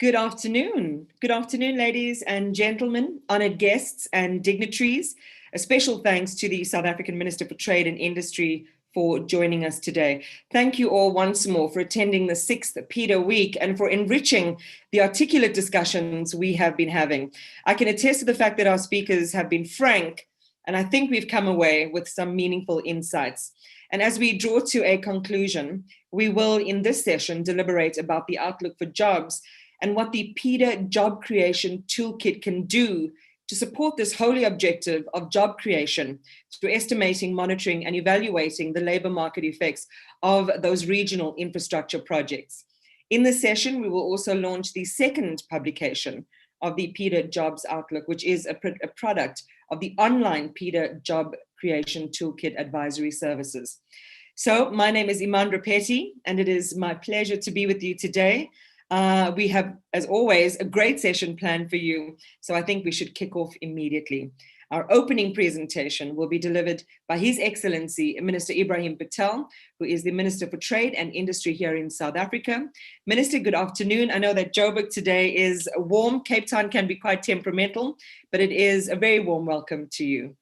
Good afternoon. Good afternoon, ladies and gentlemen, honored guests and dignitaries. A special thanks to the South African Minister for Trade and Industry for joining us today. Thank you all once more for attending the 6th PIDA week and for enriching the articulate discussions we have been having. I can attest to the fact that our speakers have been frank, and I think we've come away with some meaningful insights. And as we draw to a conclusion, we will in this session deliberate about the outlook for jobs and what the PIDA Job Creation Toolkit can do to support this holy objective of job creation through estimating, monitoring, and evaluating the labor market effects of those regional infrastructure projects. In this session, we will also launch the second publication of the PIDA Jobs Outlook, which is a product of the online PIDA Job Creation Toolkit Advisory Services. So my name is Iman Rapeti, and it is my pleasure to be with you today. We have, as always, a great session planned for you, so I think we should kick off immediately. Our opening presentation will be delivered by His Excellency Minister Ibrahim Patel, who is the Minister for Trade and Industry here in South Africa. Minister, good afternoon. I know that Joburg today is warm. Cape Town can be quite temperamental, but it is a very warm welcome to you.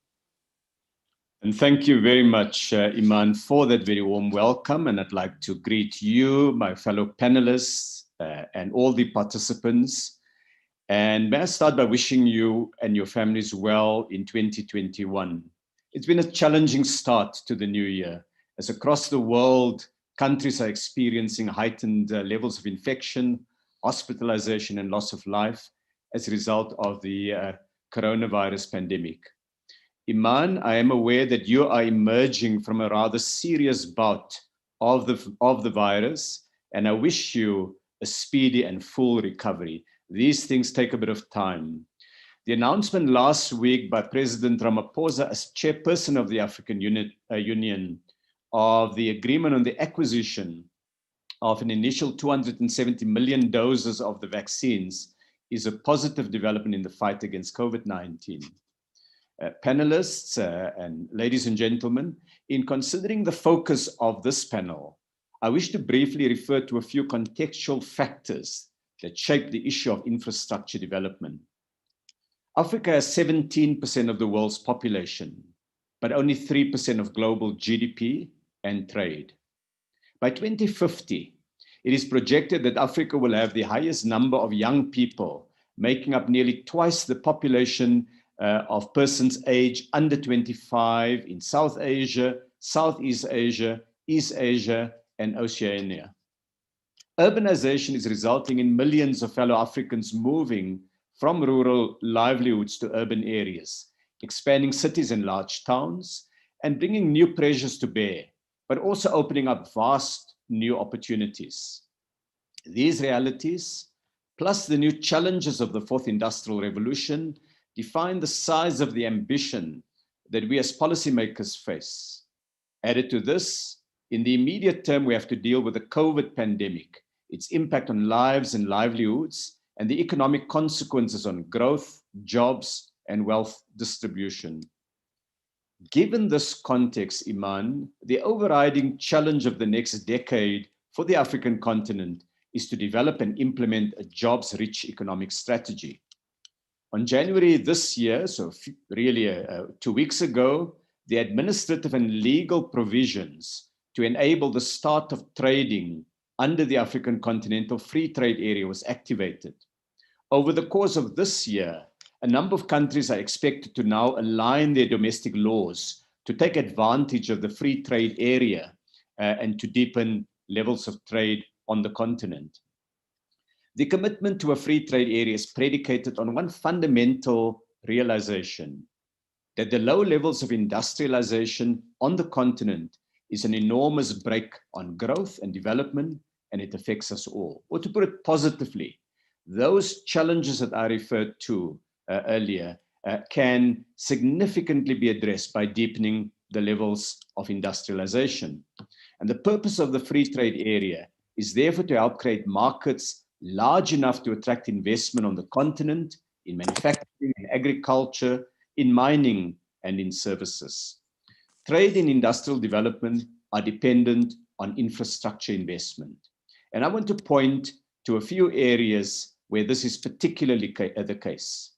And thank you very much, Iman, for that very warm welcome. And I'd like to greet you, my fellow panelists, and all the participants. And may I start by wishing you and your families well in 2021. It's been a challenging start to the new year, as across the world, countries are experiencing heightened levels of infection, hospitalization, and loss of life as a result of the coronavirus pandemic. Iman, I am aware that you are emerging from a rather serious bout of the virus, and I wish you a speedy and full recovery. These things take a bit of time. The announcement last week by President Ramaphosa as chairperson of the African Union of the agreement on the acquisition of an initial 270 million doses of the vaccines is a positive development in the fight against COVID-19. Panelists and ladies and gentlemen, in considering the focus of this panel, I wish to briefly refer to a few contextual factors that shape the issue of infrastructure development. Africa has 17% of the world's population, but only 3% of global GDP and trade. By 2050, it is projected that Africa will have the highest number of young people, making up nearly twice the population of persons aged under 25 in South Asia, Southeast Asia, East Asia, and Oceania. Urbanization is resulting in millions of fellow Africans moving from rural livelihoods to urban areas, expanding cities and large towns, and bringing new pressures to bear, but also opening up vast new opportunities. These realities, plus the new challenges of the fourth industrial revolution, define the size of the ambition that we as policymakers face. Added to this, in the immediate term, we have to deal with the COVID pandemic, its impact on lives and livelihoods, and the economic consequences on growth, jobs, and wealth distribution. Given this context, Iman, the overriding challenge of the next decade for the African continent is to develop and implement a jobs-rich economic strategy. On January this year, so really 2 weeks ago, the administrative and legal provisions to enable the start of trading under the African Continental Free Trade Area was activated. Over the course of this year, a number of countries are expected to now align their domestic laws to take advantage of the free trade area and to deepen levels of trade on the continent. The commitment to a free trade area is predicated on one fundamental realization, that the low levels of industrialization on the continent is an enormous brake on growth and development, and it affects us all. Or to put it positively, those challenges that I referred to earlier can significantly be addressed by deepening the levels of industrialization. And the purpose of the free trade area is therefore to help create markets large enough to attract investment on the continent, in manufacturing, in agriculture, in mining, and in services. Trade and industrial development are dependent on infrastructure investment. And I want to point to a few areas where this is particularly the case.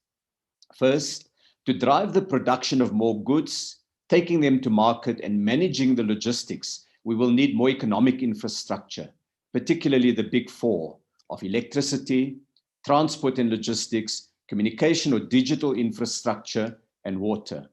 First, to drive the production of more goods, taking them to market and managing the logistics, we will need more economic infrastructure, particularly the big four of electricity, transport and logistics, communication or digital infrastructure, and water.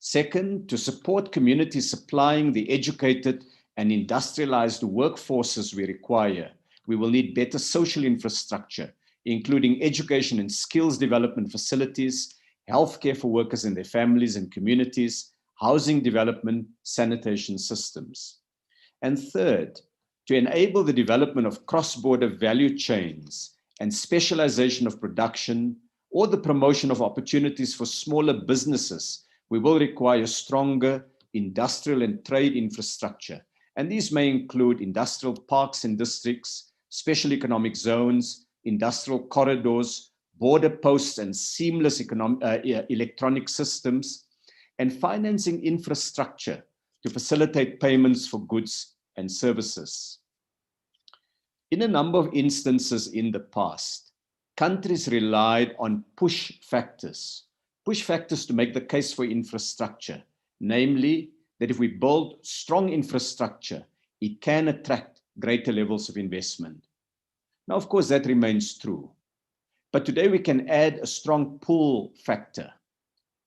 Second, to support communities supplying the educated and industrialized workforces we require, we will need better social infrastructure, including education and skills development facilities, healthcare for workers and their families and communities, housing development, sanitation systems. And third, to enable the development of cross-border value chains and specialization of production or the promotion of opportunities for smaller businesses, we will require stronger industrial and trade infrastructure. And these may include industrial parks and districts, special economic zones, industrial corridors, border posts and seamless electronic systems, and financing infrastructure to facilitate payments for goods and services. In a number of instances in the past, countries relied on push factors to make the case for infrastructure, namely that if we build strong infrastructure, it can attract greater levels of investment. Now, of course, that remains true. But today we can add a strong pull factor,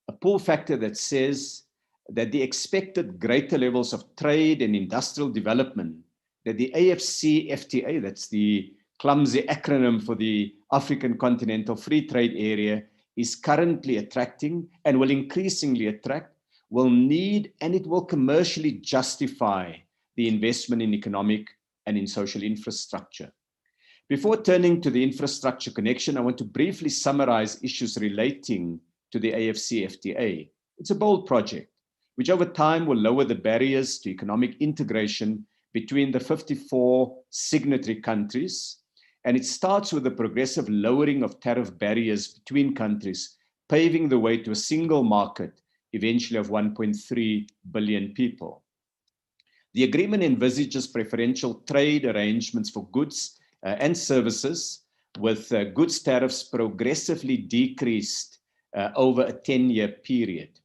a pull factor that says that the expected greater levels of trade and industrial development that the AFCFTA, that's the clumsy acronym for the African Continental Free Trade Area, is currently attracting and will increasingly attract, will need, and it will commercially justify the investment in economic and in social infrastructure. Before turning to the infrastructure connection, I want to briefly summarize issues relating to the AFCFTA. It's a bold project, which over time will lower the barriers to economic integration between the 54 signatory countries. And it starts with the progressive lowering of tariff barriers between countries, paving the way to a single market, eventually of 1.3 billion people. The agreement envisages preferential trade arrangements for goods and services, with goods tariffs progressively decreased over a 10-year period.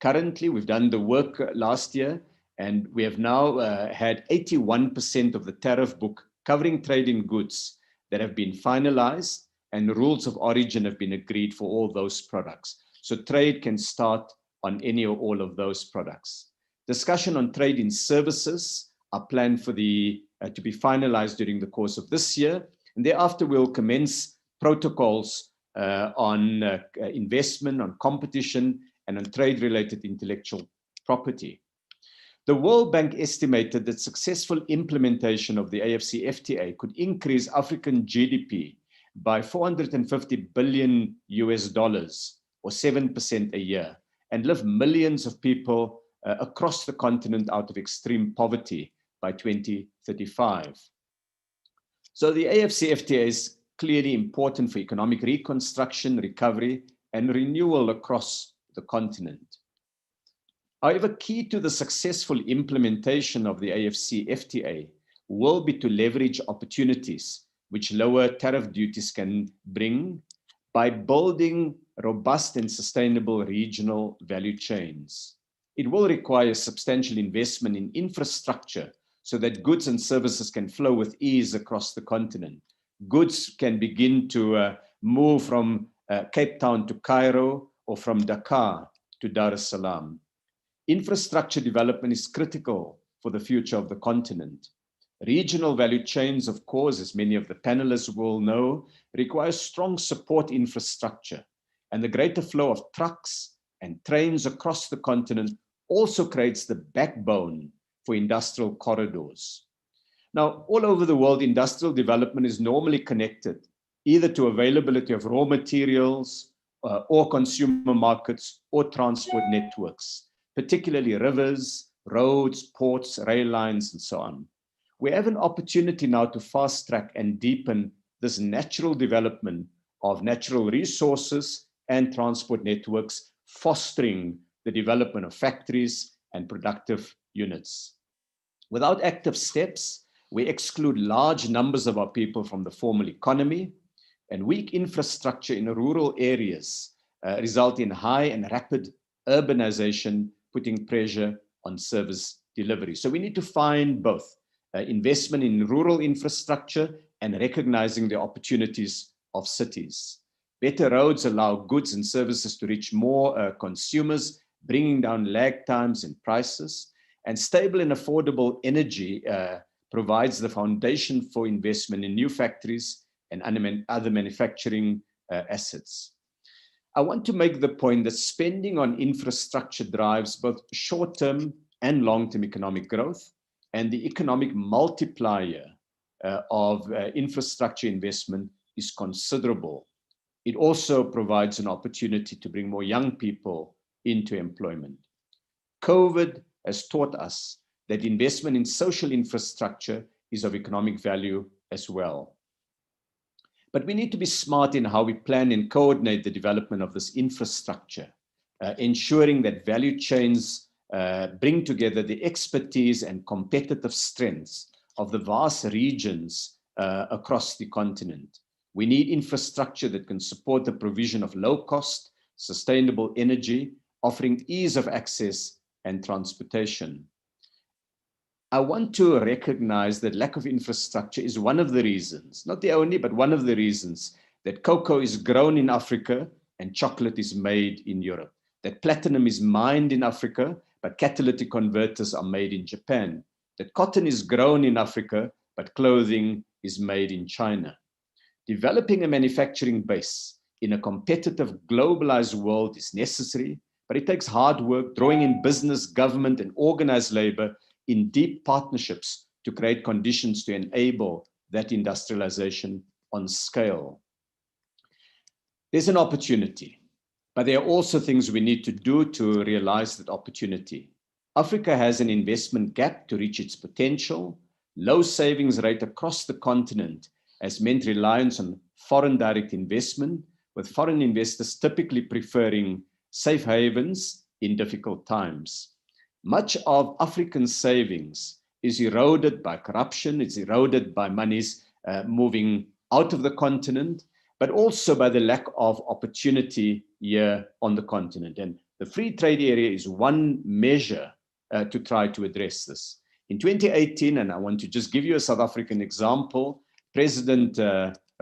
Currently, we've done the work last year, and we have now had 81% of the tariff book covering trade in goods that have been finalized, and rules of origin have been agreed for all those products. So trade can start on any or all of those products. Discussion on trade in services are planned for to be finalized during the course of this year. And thereafter, we'll commence protocols on investment, on competition, and on trade-related intellectual property. The World Bank estimated that successful implementation of the AFCFTA could increase African GDP by $450 billion or 7% a year, and lift millions of people across the continent out of extreme poverty by 2035. So the AFCFTA is clearly important for economic reconstruction, recovery, and renewal across the continent. However, key to the successful implementation of the AFCFTA will be to leverage opportunities which lower tariff duties can bring by building robust and sustainable regional value chains. It will require substantial investment in infrastructure so that goods and services can flow with ease across the continent. Goods can begin to move from Cape Town to Cairo, or from Dakar to Dar es Salaam. Infrastructure development is critical for the future of the continent. Regional value chains, of course, as many of the panelists will know, require strong support infrastructure, and the greater flow of trucks and trains across the continent also creates the backbone for industrial corridors. Now, all over the world, industrial development is normally connected either to availability of raw materials or consumer markets or transport networks, particularly rivers, roads, ports, rail lines, and so on. We have an opportunity now to fast track and deepen this natural development of natural resources and transport networks, fostering the development of factories and productive units. Without active steps, we exclude large numbers of our people from the formal economy. and weak infrastructure in rural areas result in high and rapid urbanization, putting pressure on service delivery. So we need to find both investment in rural infrastructure and recognizing the opportunities of cities. Better roads allow goods and services to reach more consumers, bringing down lag times and prices. And stable and affordable energy provides the foundation for investment in new factories and other manufacturing assets. I want to make the point that spending on infrastructure drives both short-term and long-term economic growth, and the economic multiplier of infrastructure investment is considerable. It also provides an opportunity to bring more young people into employment. COVID has taught us that investment in social infrastructure is of economic value as well. But we need to be smart in how we plan and coordinate the development of this infrastructure, ensuring that value chains bring together the expertise and competitive strengths of the vast regions across the continent. We need infrastructure that can support the provision of low-cost, sustainable energy, offering ease of access and transportation. I want to recognize that lack of infrastructure is one of the reasons, not the only, but one of the reasons that cocoa is grown in Africa and chocolate is made in Europe, that platinum is mined in Africa, but catalytic converters are made in Japan, that cotton is grown in Africa, but clothing is made in China. Developing a manufacturing base in a competitive, globalized world is necessary, but it takes hard work, drawing in business, government, and organized labor in deep partnerships to create conditions to enable that industrialization on scale. There's an opportunity, but there are also things we need to do to realize that opportunity. Africa has an investment gap to reach its potential. Low savings rate across the continent has meant reliance on foreign direct investment, with foreign investors typically preferring safe havens in difficult times. Much of African savings is eroded by corruption, it's eroded by monies moving out of the continent, but also by the lack of opportunity here on the continent. And the free trade area is one measure to try to address this. In 2018, and I want to just give you a South African example, President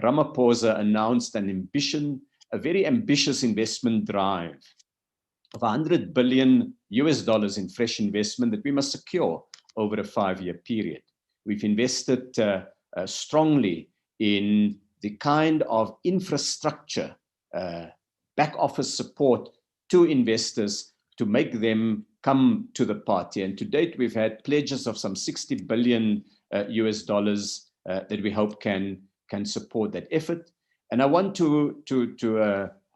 Ramaphosa announced a very ambitious investment drive of $100 billion in fresh investment that we must secure over a 5-year period. We've invested strongly in the kind of infrastructure, back office support to investors to make them come to the party. And to date, we've had pledges of some $60 billion that we hope can support that effort. And I want to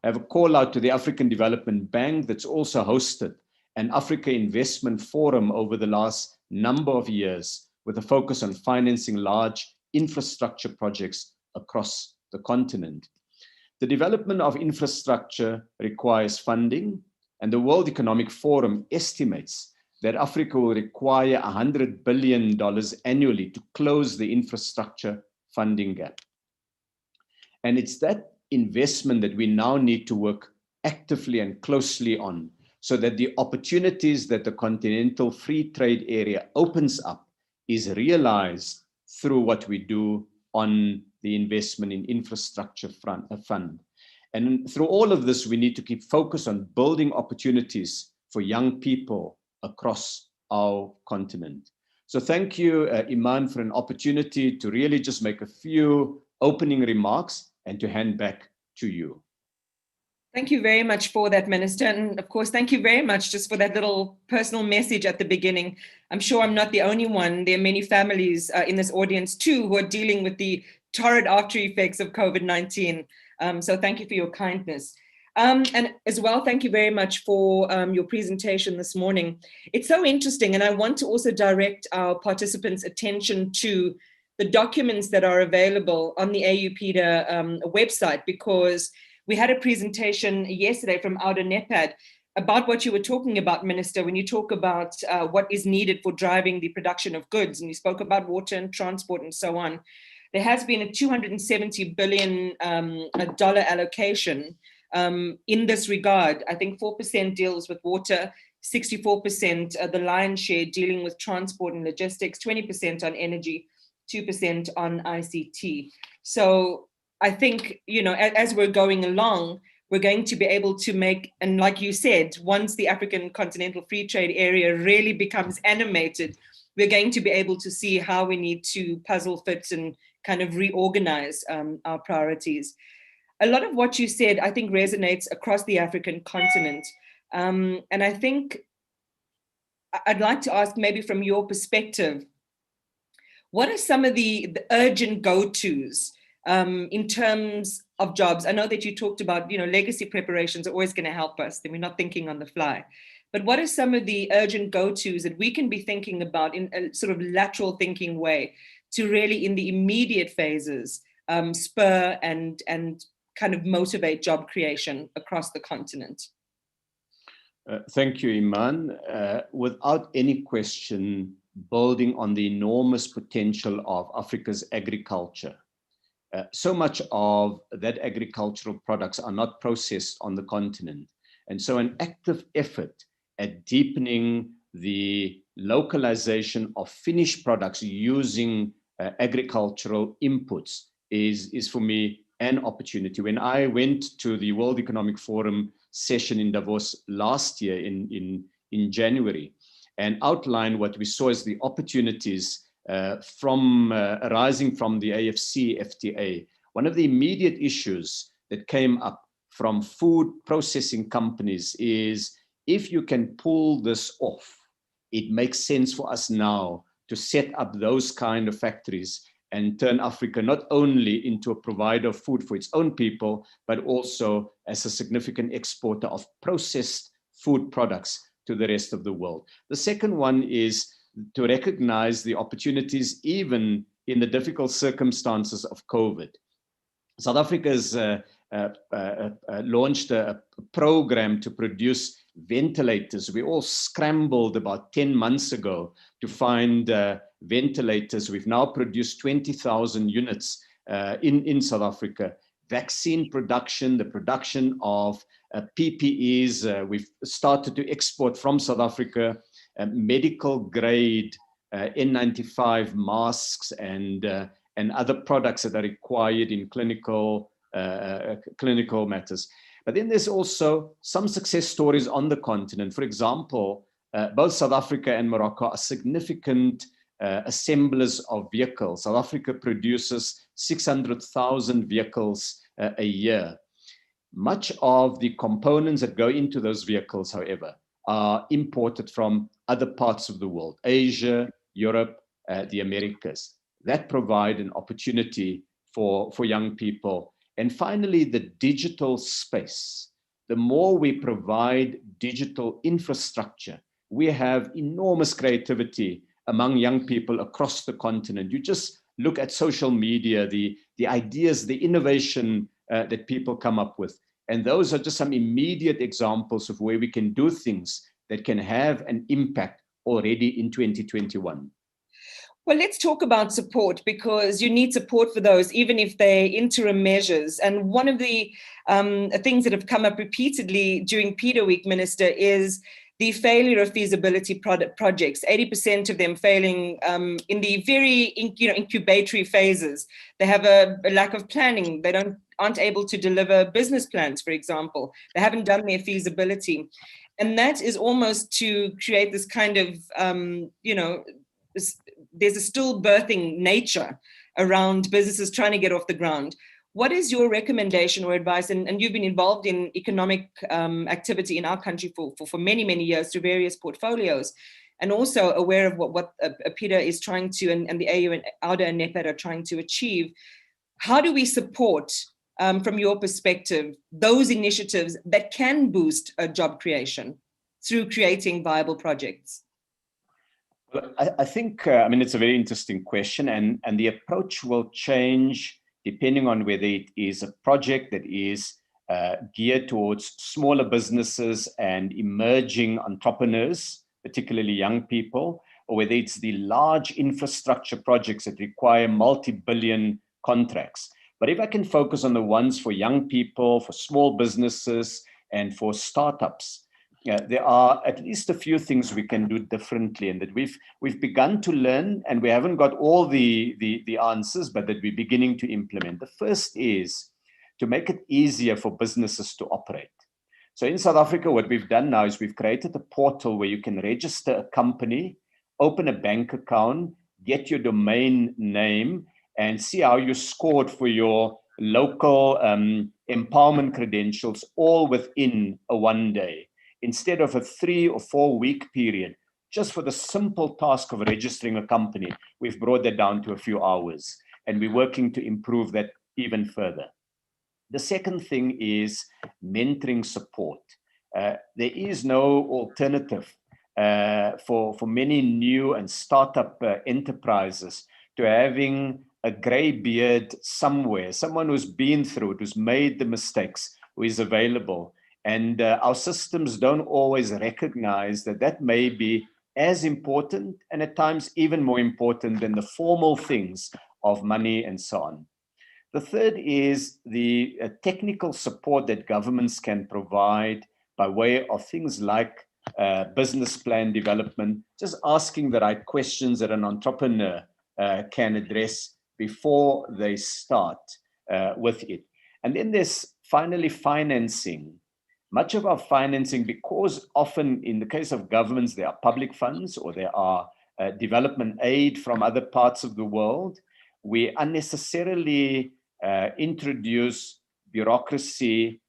have a call out to the African Development Bank that's also hosted an Africa Investment Forum over the last number of years with a focus on financing large infrastructure projects across the continent. The development of infrastructure requires funding, and the World Economic Forum estimates that Africa will require $100 billion annually to close the infrastructure funding gap. And it's that investment that we now need to work actively and closely on, so that the opportunities that the continental free trade area opens up is realized through what we do on the investment in infrastructure fund. And through all of this, we need to keep focus on building opportunities for young people across our continent. So thank you, Iman, for an opportunity to really just make a few opening remarks and to hand back to you. Thank you very much for that, Minister. And of course, thank you very much just for that little personal message at the beginning. I'm sure I'm not the only one. There are many families in this audience too who are dealing with the torrid after effects of COVID-19. So thank you for your kindness. And as well, thank you very much for your presentation this morning. It's so interesting, and I want to also direct our participants' attention to the documents that are available on the AU-PIDA website, because we had a presentation yesterday from Outer NEPAD about what you were talking about, Minister, when you talk about what is needed for driving the production of goods, and you spoke about water and transport and so on. there has been a $270 billion allocation in this regard. I think 4% deals with water, 64% the lion's share dealing with transport and logistics, 20% on energy, 2% on ICT. So I think, you know, as we're going along, we're going to be able to make, and like you said, once the African Continental Free Trade Area really becomes animated, we're going to be able to see how we need to puzzle fit and kind of reorganize our priorities. A lot of what you said, I think, resonates across the African continent. And I think I'd like to ask, maybe from your perspective, what are some of the urgent go-tos in terms of jobs? I know that you talked about, you know, legacy preparations are always going to help us, and we're not thinking on the fly. But what are some of the urgent go-tos that we can be thinking about in a sort of lateral thinking way to really, in the immediate phases, spur and kind of motivate job creation across the continent? Thank you, Iman. Without any question, building on the enormous potential of Africa's agriculture. So much of that agricultural products are not processed on the continent. And so an active effort at deepening the localization of finished products using agricultural inputs is for me an opportunity. When I went to the World Economic Forum session in Davos last year in January, and outlined what we saw as the opportunities arising from the AFCFTA. One of the immediate issues that came up from food processing companies is, if you can pull this off, it makes sense for us now to set up those kind of factories and turn Africa not only into a provider of food for its own people, but also as a significant exporter of processed food products to the rest of the world. The second one is to recognize the opportunities even in the difficult circumstances of COVID. South Africa has launched a program to produce ventilators. We all scrambled about 10 months ago to find ventilators. We've now produced 20,000 units in South Africa. Vaccine production, the production of PPEs. We've started to export from South Africa medical grade N95 masks and other products that are required in clinical matters. But then there's also some success stories on the continent. For example, both South Africa and Morocco are significant assemblers of vehicles. South Africa produces 600,000 vehicles a year. Much of the components that go into those vehicles, however, are imported from other parts of the world, Asia, Europe, the Americas. That provide an opportunity for young people. And finally, the digital space. The more we provide digital infrastructure, we have enormous creativity among young people across the continent. You just look at social media, the ideas, the innovation that people come up with. And those are just some immediate examples of where we can do things that can have an impact already in 2021. Well, let's talk about support, because you need support for those, even if they're interim measures. And one of the things that have come up repeatedly during PIDA Week, Minister, is the failure of feasibility projects, 80% of them failing in the very incubatory phases. They have a lack of planning. They aren't able to deliver business plans, for example. They haven't done their feasibility. And that is almost to create this kind of, there's a still birthing nature around businesses trying to get off the ground. What is your recommendation or advice? And you've been involved in economic activity in our country for many, many years through various portfolios, and also aware of what PIDA is trying to, and the AU and AUDA and NEPAD are trying to achieve. How do we support, from your perspective, those initiatives that can boost job creation through creating viable projects? Well, I think, it's a very interesting question, and the approach will change depending on whether it is a project that is geared towards smaller businesses and emerging entrepreneurs, particularly young people, or whether it's the large infrastructure projects that require multi-billion contracts. But if I can focus on the ones for young people, for small businesses, and for startups, there are at least a few things we can do differently, and that we've begun to learn, and we haven't got all the answers, but that we're beginning to implement. The first is to make it easier for businesses to operate. So in South Africa, what we've done now is we've created a portal where you can register a company, open a bank account, get your domain name, and see how you scored for your local empowerment credentials, all within a 1 day, instead of a 3 or 4 week period. Just for the simple task of registering a company, we've brought that down to a few hours, and we're working to improve that even further. The second thing is mentoring support. There is no alternative for many new and startup enterprises to having a gray beard somewhere, someone who's been through it, who's made the mistakes, who is available. And our systems don't always recognize that that may be as important, and at times even more important than the formal things of money and so on. The third is the technical support that governments can provide by way of things like business plan development, just asking the right questions that an entrepreneur can address before they start with it. And then there's finally financing. Much of our financing, because often in the case of governments, there are public funds or there are development aid from other parts of the world, we unnecessarily introduce bureaucracy.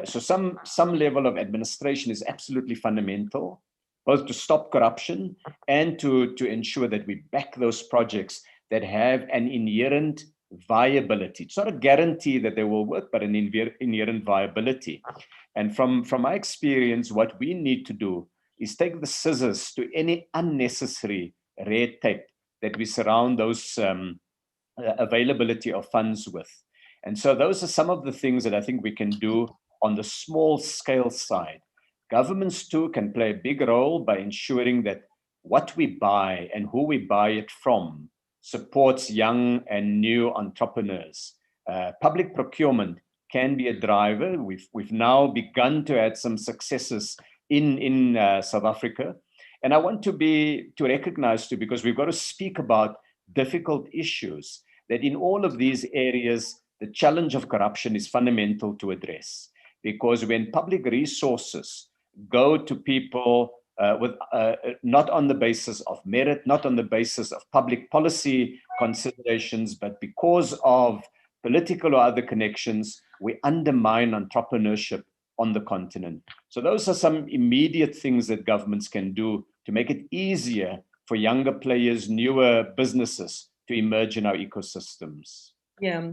So some level of administration is absolutely fundamental, both to stop corruption and to ensure that we back those projects that have an inherent viability. It's not a guarantee that they will work, but an inherent viability. And from my experience, what we need to do is take the scissors to any unnecessary red tape that we surround those availability of funds with. And so those are some of the things that I think we can do on the small scale side. Governments too can play a big role by ensuring that what we buy and who we buy it from supports young and new entrepreneurs. Public procurement can be a driver. We've now begun to add some successes in South Africa. And I want to recognize too, because we've got to speak about difficult issues, that in all of these areas, the challenge of corruption is fundamental to address. Because when public resources go to people not on the basis of merit, not on the basis of public policy considerations, but because of political or other connections, we undermine entrepreneurship on the continent. So those are some immediate things that governments can do to make it easier for younger players, newer businesses to emerge in our ecosystems. Yeah,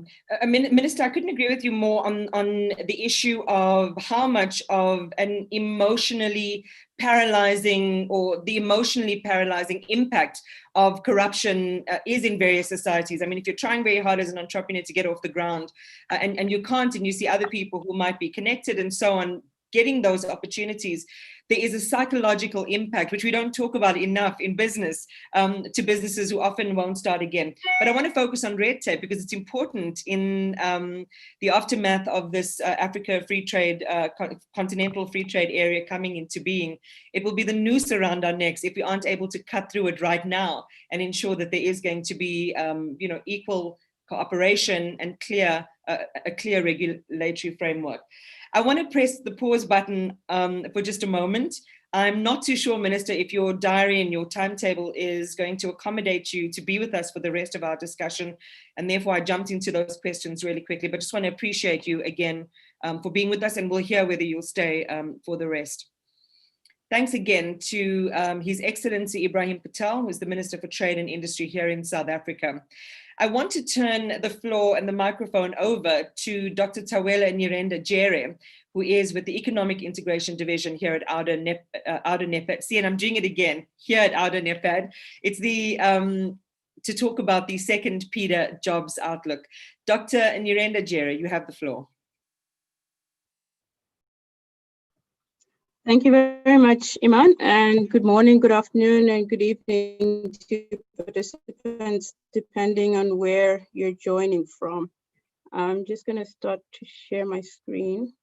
Minister, I couldn't agree with you more on the issue of how much of an emotionally paralyzing or the emotionally paralyzing impact of corruption is in various societies. I mean, if you're trying very hard as an entrepreneur to get off the ground and you can't, and you see other people who might be connected and so on, getting those opportunities, there is a psychological impact, which we don't talk about enough in business, to businesses who often won't start again. But I want to focus on red tape because it's important in the aftermath of this Africa free trade, continental free trade area coming into being. It will be the noose around our necks if we aren't able to cut through it right now and ensure that there is going to be equal cooperation and a clear regulatory framework. I want to press the pause button for just a moment. I'm not too sure, Minister, if your diary and your timetable is going to accommodate you to be with us for the rest of our discussion. And therefore, I jumped into those questions really quickly, but just want to appreciate you again for being with us, and we'll hear whether you'll stay for the rest. Thanks again to His Excellency Ibrahim Patel, who is the Minister for Trade and Industry here in South Africa. I want to turn the floor and the microphone over to Dr. Tawela Nyirenda Jere, who is with the Economic Integration Division here at Outer NEPAD. See, and I'm doing it again, here at Outer NEPAD. It's to talk about the second PIDA Jobs Outlook. Dr. Nyirenda Jere, you have the floor. Thank you very much, Iman, and good morning, good afternoon, and good evening to participants, depending on where you're joining from. I'm just going to start to share my screen.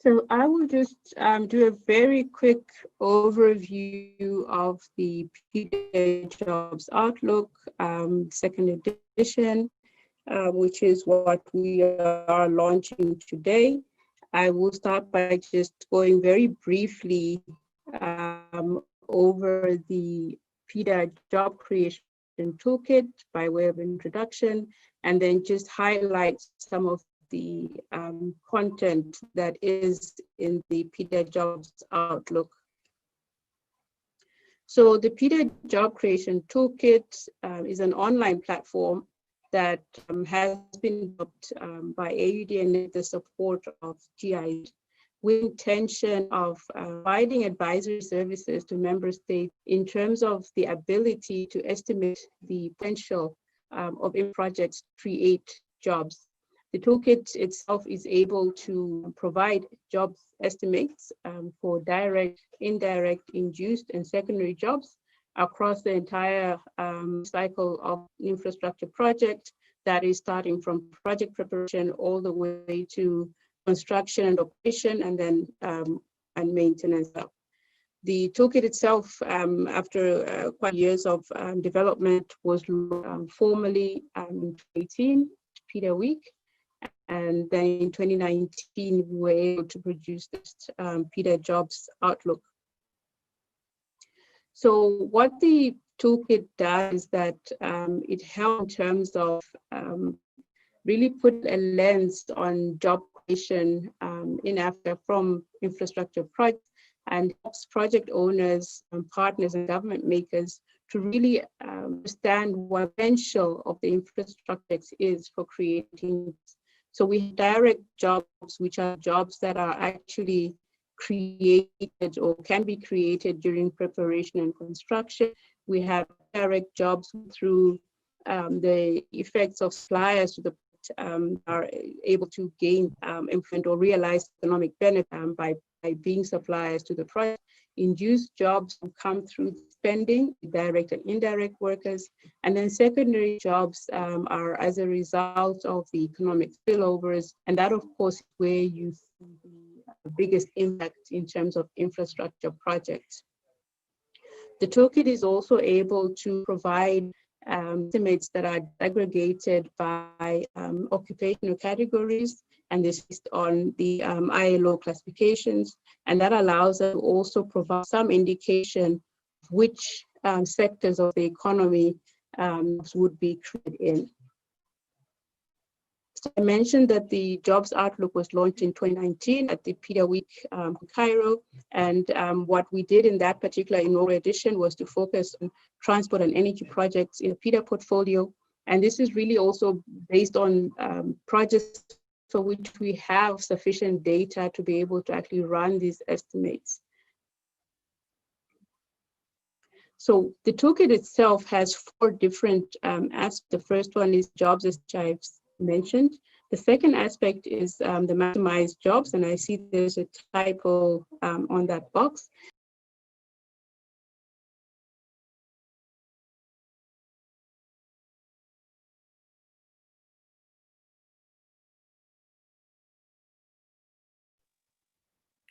So I will just do a very quick overview of the PIDA Jobs Outlook, second edition, which is what we are launching today. I will start by just going very briefly over the PIDA Job Creation Toolkit by way of introduction, and then just highlight some of the content that is in the PIDA Jobs Outlook. So the PIDA Job Creation Toolkit is an online platform that has been developed by AUD and with the support of GIZ, with intention of providing advisory services to member states in terms of the ability to estimate the potential of projects to create jobs. The toolkit itself is able to provide job estimates for direct, indirect, induced, and secondary jobs across the entire cycle of infrastructure project, that is starting from project preparation all the way to construction and operation, and then and maintenance. The toolkit itself, after quite years of development, was formally in 2018, PIDA Week. And then in 2019, we were able to produce this PIDA Jobs Outlook. So what the toolkit does is that it helps in terms of really put a lens on job creation in Africa from infrastructure projects, and helps project owners and partners and government makers to really understand what the potential of the infrastructure is for creating. So we have direct jobs, which are jobs that are actually created or can be created during preparation and construction. We have direct jobs through the effects of suppliers to the are able to gain implement or realize economic benefit by being suppliers to the project. Induced jobs come through spending, direct and indirect workers, and then secondary jobs are as a result of the economic spillovers, and that of course is where you see the biggest impact in terms of infrastructure projects. The toolkit is also able to provide estimates that are aggregated by occupational categories, and this is on the ILO classifications, and that allows us to also provide some indication of which sectors of the economy would be created in. So I mentioned that the Jobs Outlook was launched in 2019 at the PIDA Week in Cairo, and what we did in that particular inaugural edition was to focus on transport and energy projects in the PIDA portfolio, and this is really also based on projects for which we have sufficient data to be able to actually run these estimates. So the toolkit itself has 4 different aspects. The first one is jobs, as I've mentioned. The second aspect is the maximized jobs, and I see there's a typo on that box.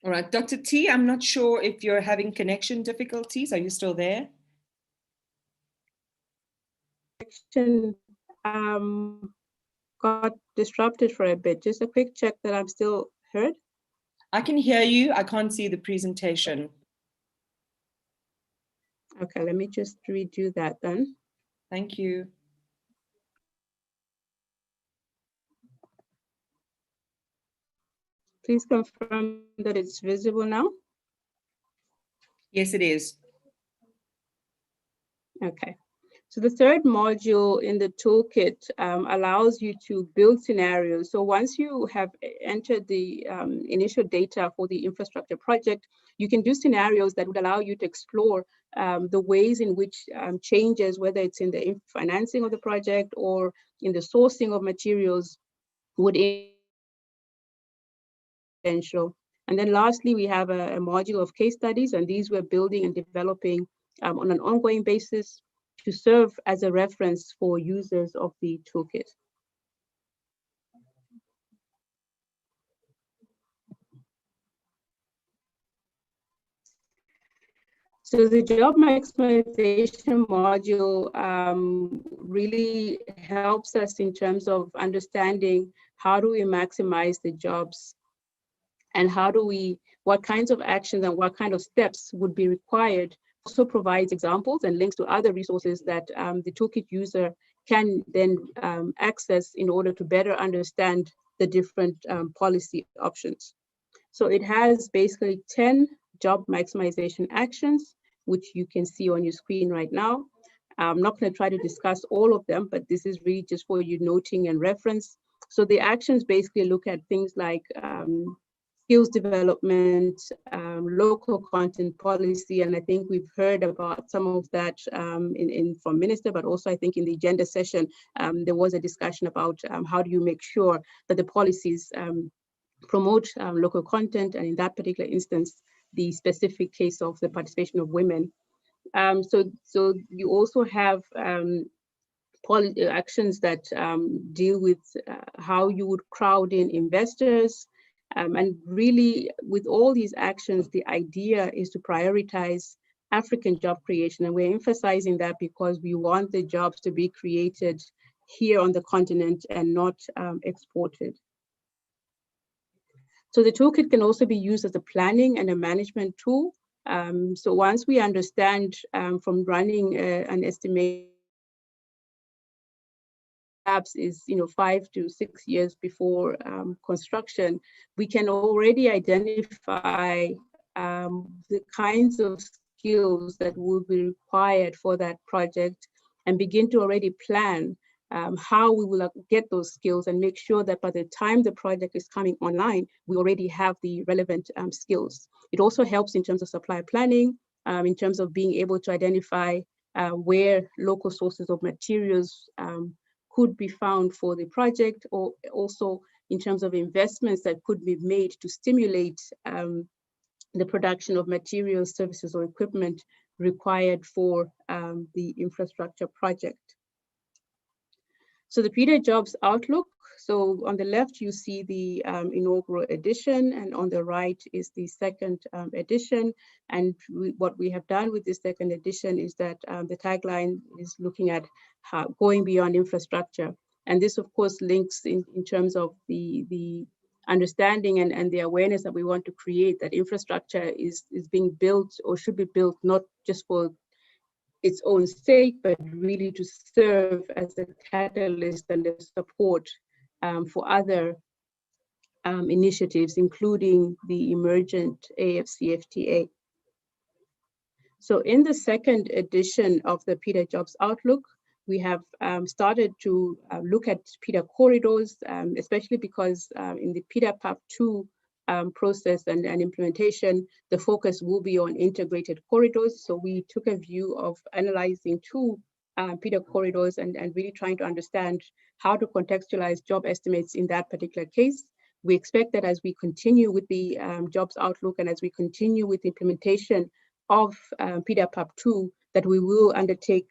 All right, Dr. T, I'm not sure if you're having connection difficulties. Are you still there? Connection got disrupted for a bit. Just a quick check that I'm still heard. I can hear you. I can't see the presentation. Okay, let me just redo that then. Thank you. Please confirm that it's visible now. Yes, it is. Okay. So the third module in the toolkit allows you to build scenarios. So once you have entered the initial data for the infrastructure project, you can do scenarios that would allow you to explore the ways in which changes, whether it's in the financing of the project or in the sourcing of materials, would potential. And then lastly, we have a module of case studies, and these we're building and developing on an ongoing basis to serve as a reference for users of the toolkit. So the job maximization module really helps us in terms of understanding how do we maximize the jobs, and what kinds of actions and what kind of steps would be required. Also provides examples and links to other resources that the toolkit user can then access in order to better understand the different policy options. So it has basically 10 job maximization actions, which you can see on your screen right now. I'm not going to try to discuss all of them, but this is really just for you noting and reference. So the actions basically look at things like skills development, local content policy, and I think we've heard about some of that from Minister, but also I think in the agenda session, there was a discussion about how do you make sure that the policies promote local content, and in that particular instance, the specific case of the participation of women. So you also have actions that deal with how you would crowd in investors. And really, with all these actions, the idea is to prioritize African job creation. And we're emphasizing that because we want the jobs to be created here on the continent and not exported. So the toolkit can also be used as a planning and a management tool. So once we understand from running an estimate, perhaps is 5 to 6 years before construction, we can already identify the kinds of skills that will be required for that project and begin to already plan how we will get those skills and make sure that by the time the project is coming online, we already have the relevant skills. It also helps in terms of supply planning, in terms of being able to identify where local sources of materials could be found for the project, or also in terms of investments that could be made to stimulate the production of materials, services, or equipment required for the infrastructure project. So the PIDA Jobs Outlook. So on the left, you see the inaugural edition, and on the right is the second edition. And what we have done with this second edition is that the tagline is looking at going beyond infrastructure. And this, of course, links in terms of the understanding and the awareness that we want to create, that infrastructure is being built or should be built not just for its own sake, but really to serve as a catalyst and a support for other initiatives, including the emergent AFCFTA. So in the second edition of the PIDA Jobs Outlook, we have started to look at PIDA corridors, especially because in the PIDA PAP2 process and implementation, the focus will be on integrated corridors. So we took a view of analyzing two PIDA corridors and really trying to understand how to contextualize job estimates in that particular case. We expect that as we continue with the Jobs Outlook and as we continue with the implementation of PIDA PAP2, that we will undertake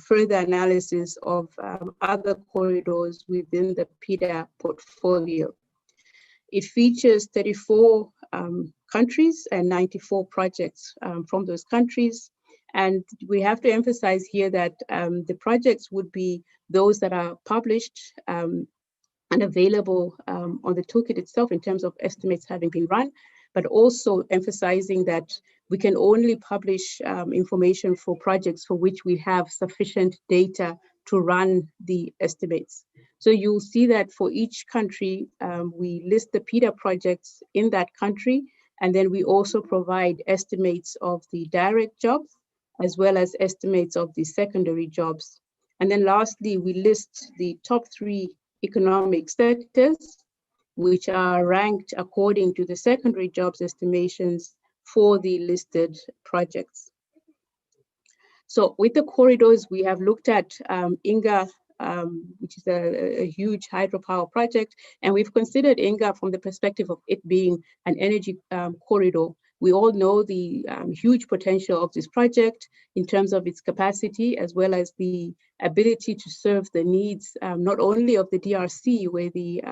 further analysis of other corridors within the PIDA portfolio. It features 34 countries and 94 projects from those countries. And we have to emphasize here that the projects would be those that are published and available on the toolkit itself in terms of estimates having been run, but also emphasizing that we can only publish information for projects for which we have sufficient data to run the estimates. So you'll see that for each country, we list the PIDA projects in that country, and then we also provide estimates of the direct jobs as well as estimates of the secondary jobs. And then lastly, we list the top 3 economic sectors, which are ranked according to the secondary jobs estimations for the listed projects. So with the corridors, we have looked at Inga, which is a huge hydropower project, and we've considered Inga from the perspective of it being an energy corridor. We all know the huge potential of this project in terms of its capacity, as well as the ability to serve the needs not only of the DRC, where the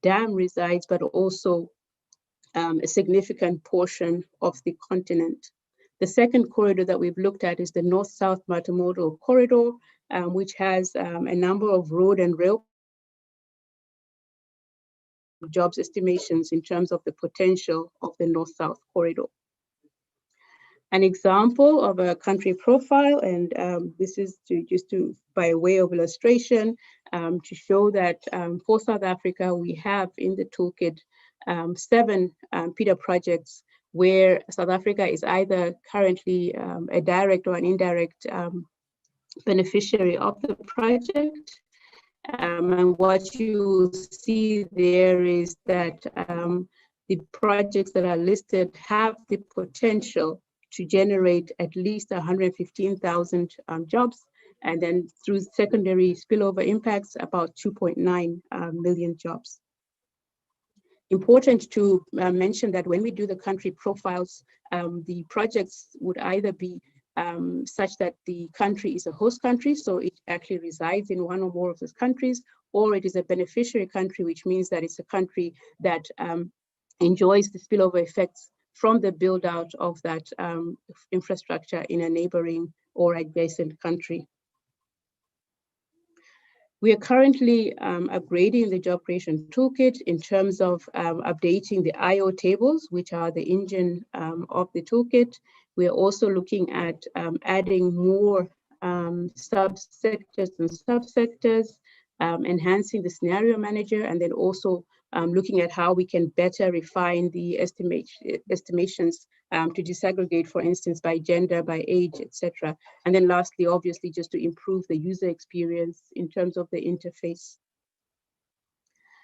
dam resides, but also a significant portion of the continent. The second corridor that we've looked at is the North-South Multimodal Corridor, which has a number of road and rail jobs estimations in terms of the potential of the North-South Corridor. An example of a country profile, and this is by way of illustration, to show that for South Africa, we have in the toolkit 7 PIDA projects where South Africa is either currently a direct or an indirect beneficiary of the project. And what you see there is that the projects that are listed have the potential to generate at least 115,000 jobs, and then through secondary spillover impacts, about 2.9 million jobs. Important to mention that when we do the country profiles, the projects would either be such that the country is a host country, so it actually resides in one or more of those countries, or it is a beneficiary country, which means that it's a country that enjoys the spillover effects from the build out of that infrastructure in a neighboring or adjacent country. We are currently upgrading the job creation toolkit in terms of updating the IO tables, which are the engine of the toolkit. We are also looking at adding more subsectors and subsectors, enhancing the scenario manager, and then also looking at how we can better refine the estimations to disaggregate, for instance, by gender, by age, etc. And then lastly, obviously, just to improve the user experience in terms of the interface.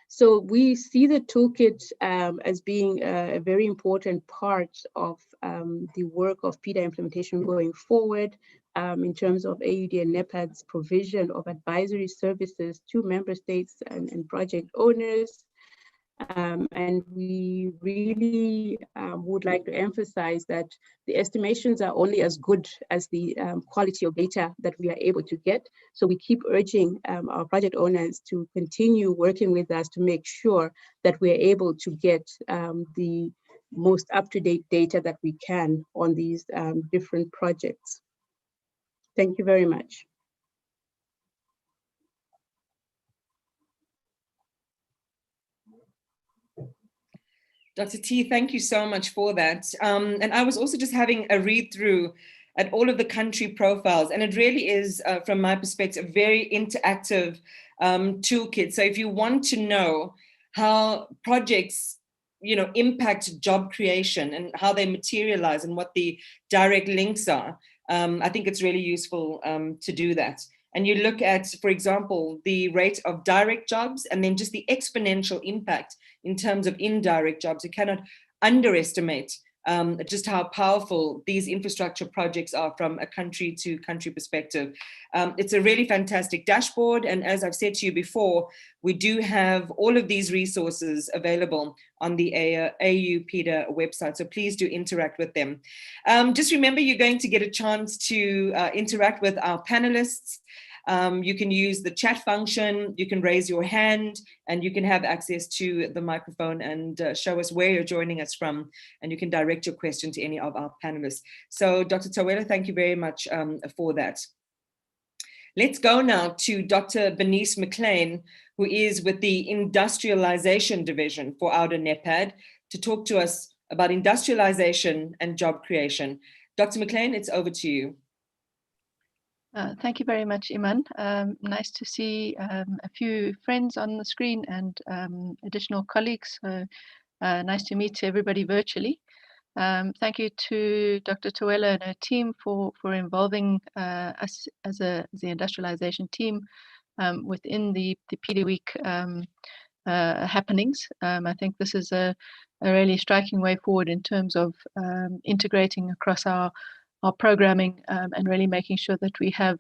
So we see the toolkit as being a very important part of the work of PIDA implementation going forward in terms of AUD and NEPAD's provision of advisory services to member states and project owners. And we really would like to emphasize that the estimations are only as good as the quality of data that we are able to get. So we keep urging our project owners to continue working with us to make sure that we are able to get the most up-to-date data that we can on these different projects. Thank you very much. Dr. T, thank you so much for that. And I was also just having a read through at all of the country profiles, and it really is, from my perspective, a very interactive toolkit. So if you want to know how projects, impact job creation and how they materialize and what the direct links are, I think it's really useful to do that. And you look at, for example, the rate of direct jobs and then just the exponential impact in terms of indirect jobs. You cannot underestimate just how powerful these infrastructure projects are from a country to country perspective. It's a really fantastic dashboard. And as I've said to you before, we do have all of these resources available on the AU PIDA website. So please do interact with them. Just remember, you're going to get a chance to interact with our panelists. You can use the chat function, you can raise your hand, and you can have access to the microphone and show us where you're joining us from, and you can direct your question to any of our panelists. So Dr. Tawela, thank you very much for that. Let's go now to Dr. Bernice McLean, who is with the Industrialization Division for Outer NEPAD, to talk to us about industrialization and job creation. Dr. McLean, it's over to you. Thank you very much, Iman. Nice to see a few friends on the screen and additional colleagues. So nice to meet everybody virtually. Thank you to Dr. Tuwela and her team for involving us as the industrialization team within the PIDA Week happenings. I think this is a really striking way forward in terms of integrating across our programming and really making sure that we have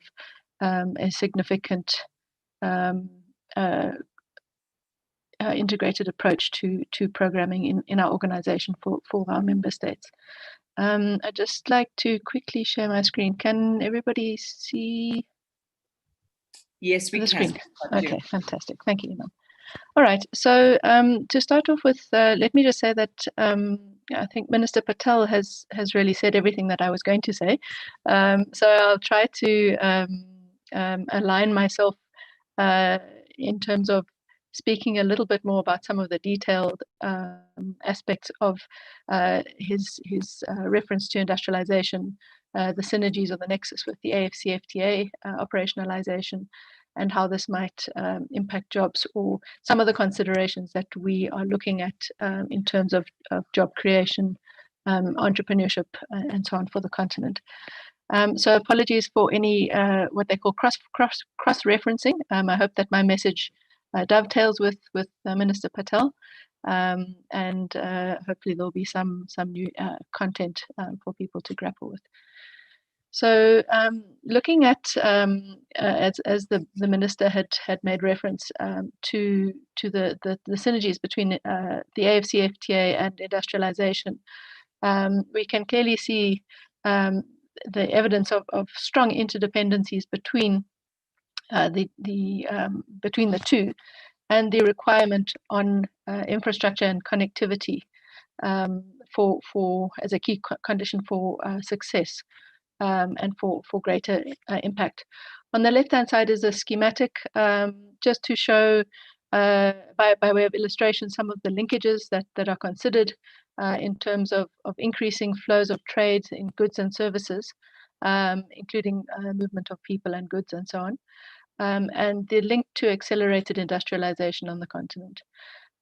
a significant integrated approach to programming in our organization for our member states. I'd just like to quickly share my screen. Can everybody see? Yes, we the can. Screen? Okay, fantastic. Thank you, Iman. All right, so to start off with, let me just say that I think Minister Patel has really said everything that I was going to say. So I'll try to align myself in terms of speaking a little bit more about some of the detailed aspects of his reference to industrialization, the synergies or the nexus with the AFCFTA operationalization, and how this might impact jobs, or some of the considerations that we are looking at in terms of job creation, entrepreneurship, and so on for the continent. So apologies for any what they call cross-referencing. I hope that my message dovetails with Minister Patel, and hopefully there'll be some new content for people to grapple with. So looking at, as the minister had made reference to the synergies between the AFCFTA and industrialization, we can clearly see the evidence of strong interdependencies between between the two, and the requirement on infrastructure and connectivity for as a key condition for success. And for greater impact. On the left-hand side is a schematic, just to show by way of illustration some of the linkages that are considered in terms of increasing flows of trade in goods and services, including movement of people and goods and so on, and the link to accelerated industrialization on the continent.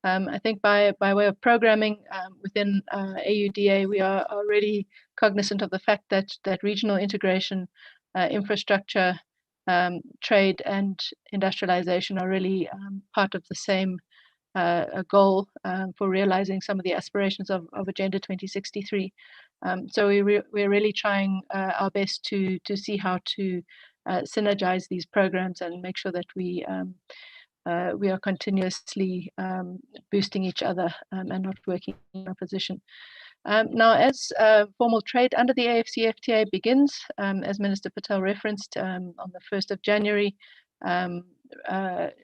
I think by way of programming within AUDA, we are already cognizant of the fact that regional integration, infrastructure, trade, and industrialization are really part of the same goal for realizing some of the aspirations of Agenda 2063. So we're really trying our best to see how to synergize these programs and make sure that we are continuously boosting each other and not working in opposition. Now, as formal trade under the AFCFTA begins, as Minister Patel referenced, on the 1st of January,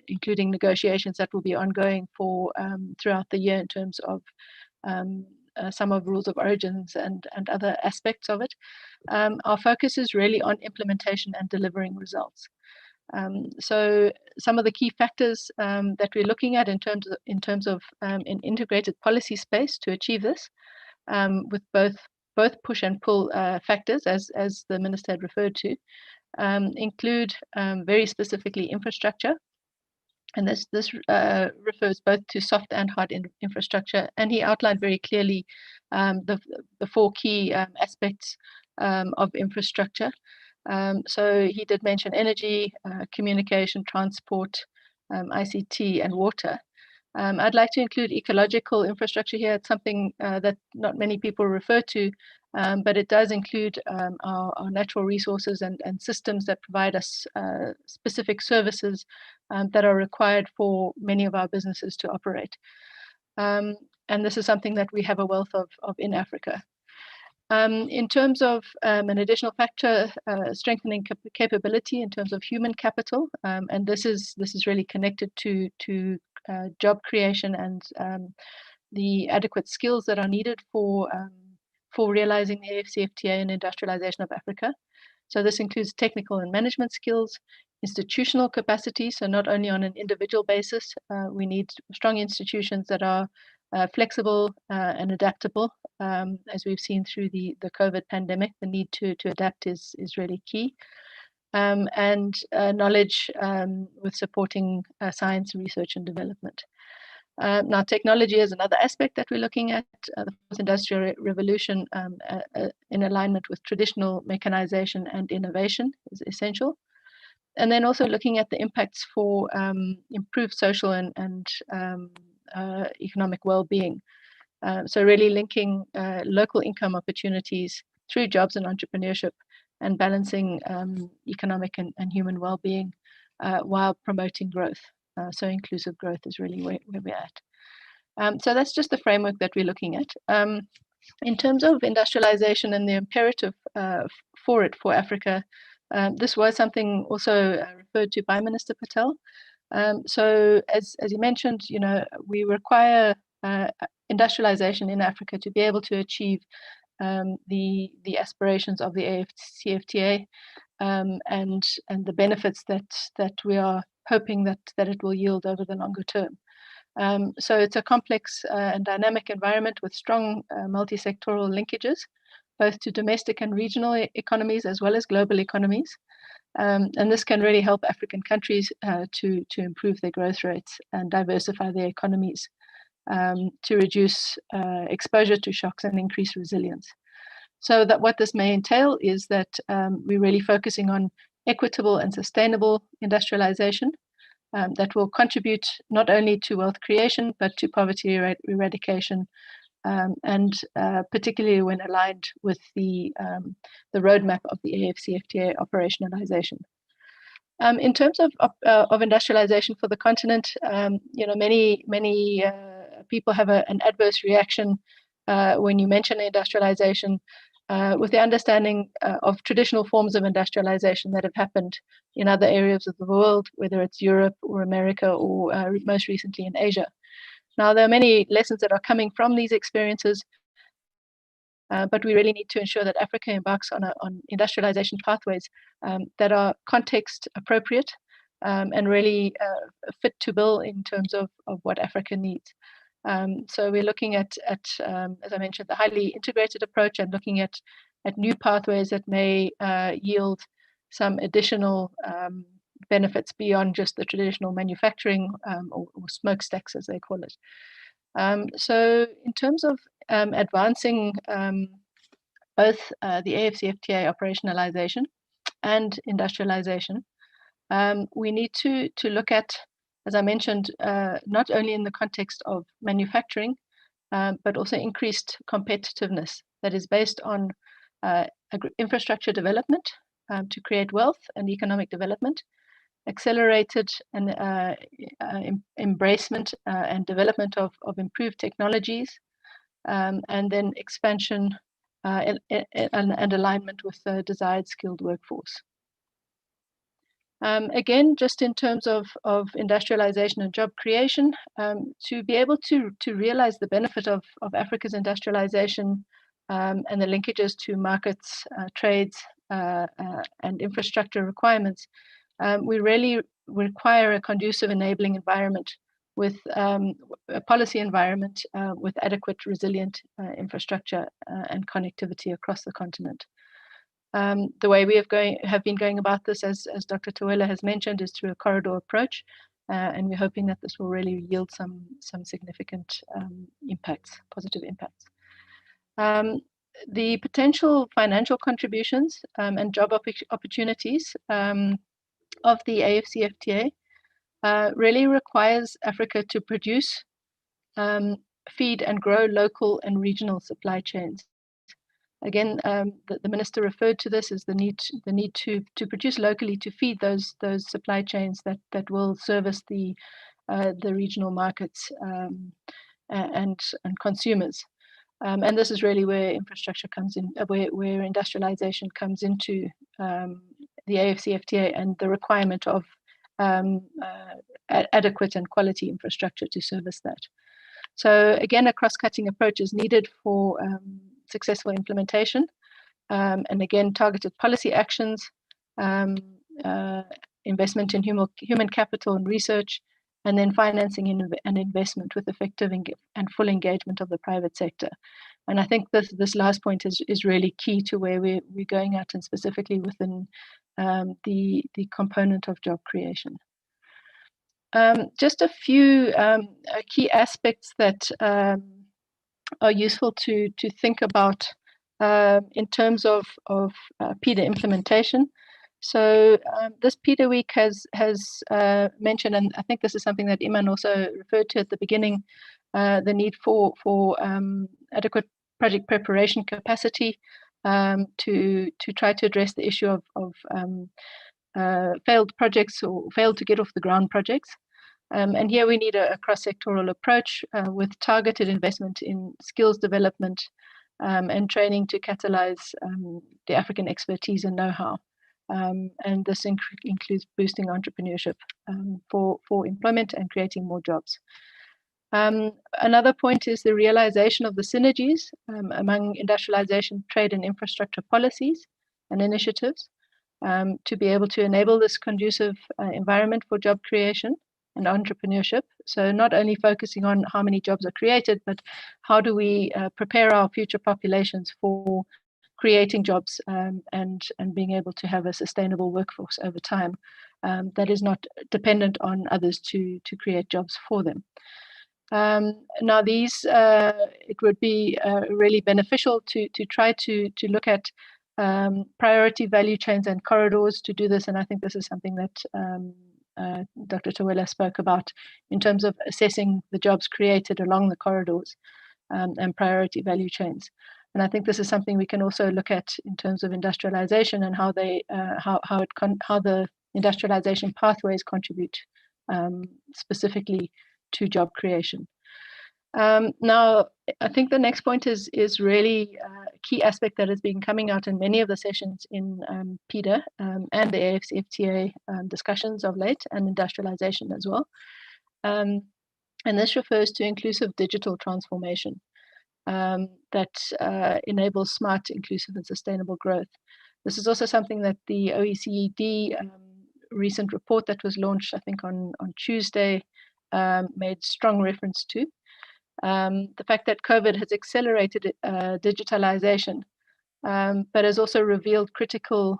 including negotiations that will be ongoing for throughout the year in terms of some of rules of origins and other aspects of it. Our focus is really on implementation and delivering results. So some of the key factors that we're looking at in terms of an integrated policy space to achieve this, with both push and pull factors, as the minister had referred to, include very specifically infrastructure, and this refers both to soft and hard infrastructure. And he outlined very clearly the four key aspects of infrastructure. So he did mention energy, communication, transport, ICT, and water. I'd like to include ecological infrastructure here. It's something that not many people refer to, but it does include our natural resources and systems that provide us specific services that are required for many of our businesses to operate. And this is something that we have a wealth of in Africa. In terms of an additional factor, strengthening capability in terms of human capital, and this is really connected to job creation and the adequate skills that are needed for realizing the AFCFTA and industrialization of Africa. So this includes technical and management skills, institutional capacity. So not only on an individual basis, we need strong institutions that are flexible and adaptable. As we've seen through the COVID pandemic, the need to adapt is really key. And knowledge with supporting science, research, and development. Now, technology is another aspect that we're looking at. The fourth industrial revolution, in alignment with traditional mechanization and innovation, is essential. And then also looking at the impacts for improved social and economic well-being. So really linking local income opportunities through jobs and entrepreneurship, and balancing economic and human well-being while promoting growth. So inclusive growth is really where we're at. So that's just the framework that we're looking at. In terms of industrialization and the imperative for Africa, this was something also referred to by Minister Patel. So as you mentioned, we require industrialization in Africa to be able to achieve the aspirations of the AFCFTA, and the benefits that we are hoping that it will yield over the longer term. So it's a complex and dynamic environment with strong multi-sectoral linkages, both to domestic and regional economies as well as global economies. And this can really help African countries to improve their growth rates and diversify their economies, to reduce exposure to shocks and increase resilience. So that what this may entail is that we're really focusing on equitable and sustainable industrialization that will contribute not only to wealth creation, but to poverty eradication, and particularly when aligned with the roadmap of the AFCFTA operationalization. In terms of industrialization for the continent, many people have an adverse reaction when you mention industrialization, with the understanding of traditional forms of industrialization that have happened in other areas of the world, whether it's Europe or America or most recently in Asia. Now, there are many lessons that are coming from these experiences, but we really need to ensure that Africa embarks on industrialization pathways that are context appropriate and really fit to bill in terms of what Africa needs. So we're looking at as I mentioned, the highly integrated approach, and looking at new pathways that may yield some additional benefits beyond just the traditional manufacturing or smokestacks, as they call it. So in terms of advancing both the AFCFTA operationalization and industrialization, we need to look at, as I mentioned, not only in the context of manufacturing, but also increased competitiveness that is based on infrastructure development to create wealth and economic development, accelerated and embracement and development of improved technologies, and then expansion and alignment with the desired skilled workforce. Again, just in terms of industrialization and job creation, to be able to realize the benefit of Africa's industrialization and the linkages to markets, trades, and infrastructure requirements, we really require a conducive enabling environment with a policy environment with adequate resilient infrastructure and connectivity across the continent. The way we have been going about this, as Dr. Tuwela has mentioned, is through a corridor approach, and we're hoping that this will really yield some significant impacts, positive impacts. The potential financial contributions and job opportunities of the AFCFTA really requires Africa to produce, feed and grow local and regional supply chains. Again, the minister referred to this as the need to produce locally to feed those supply chains that will service the regional markets and consumers. And this is really where infrastructure comes in, where industrialization comes into the AFCFTA and the requirement of adequate and quality infrastructure to service that. So again, a cross-cutting approach is needed for successful implementation, and again, targeted policy actions, investment in human capital and research, and then financing and investment with effective and full engagement of the private sector. And I think this last point is really key to where we're going at, and specifically within the component of job creation. Just a few key aspects that are useful to think about in terms of PIDA implementation. So this PIDA week has mentioned, and I think this is something that Iman also referred to at the beginning, the need for adequate project preparation capacity to try to address the issue of failed projects or failed to get off the ground projects. And here we need a cross-sectoral approach with targeted investment in skills development and training to catalyze the African expertise and know-how. And this includes boosting entrepreneurship for employment and creating more jobs. Another point is the realization of the synergies among industrialization, trade and infrastructure policies and initiatives to be able to enable this conducive environment for job creation and entrepreneurship. So not only focusing on how many jobs are created, but how do we prepare our future populations for creating jobs and being able to have a sustainable workforce over time that is not dependent on others to create jobs for them. Now these, it would be really beneficial to try to look at priority value chains and corridors to do this. And I think this is something that Dr. Tawela spoke about in terms of assessing the jobs created along the corridors and priority value chains. And I think this is something we can also look at in terms of industrialization and how the industrialization pathways contribute specifically to job creation. Now, I think the next point is really a key aspect that has been coming out in many of the sessions in PIDA and the AFCFTA discussions of late, and industrialization as well. And this refers to inclusive digital transformation that enables smart, inclusive and sustainable growth. This is also something that the OECD recent report that was launched, I think on Tuesday, made strong reference to. The fact that COVID has accelerated digitalization, but has also revealed critical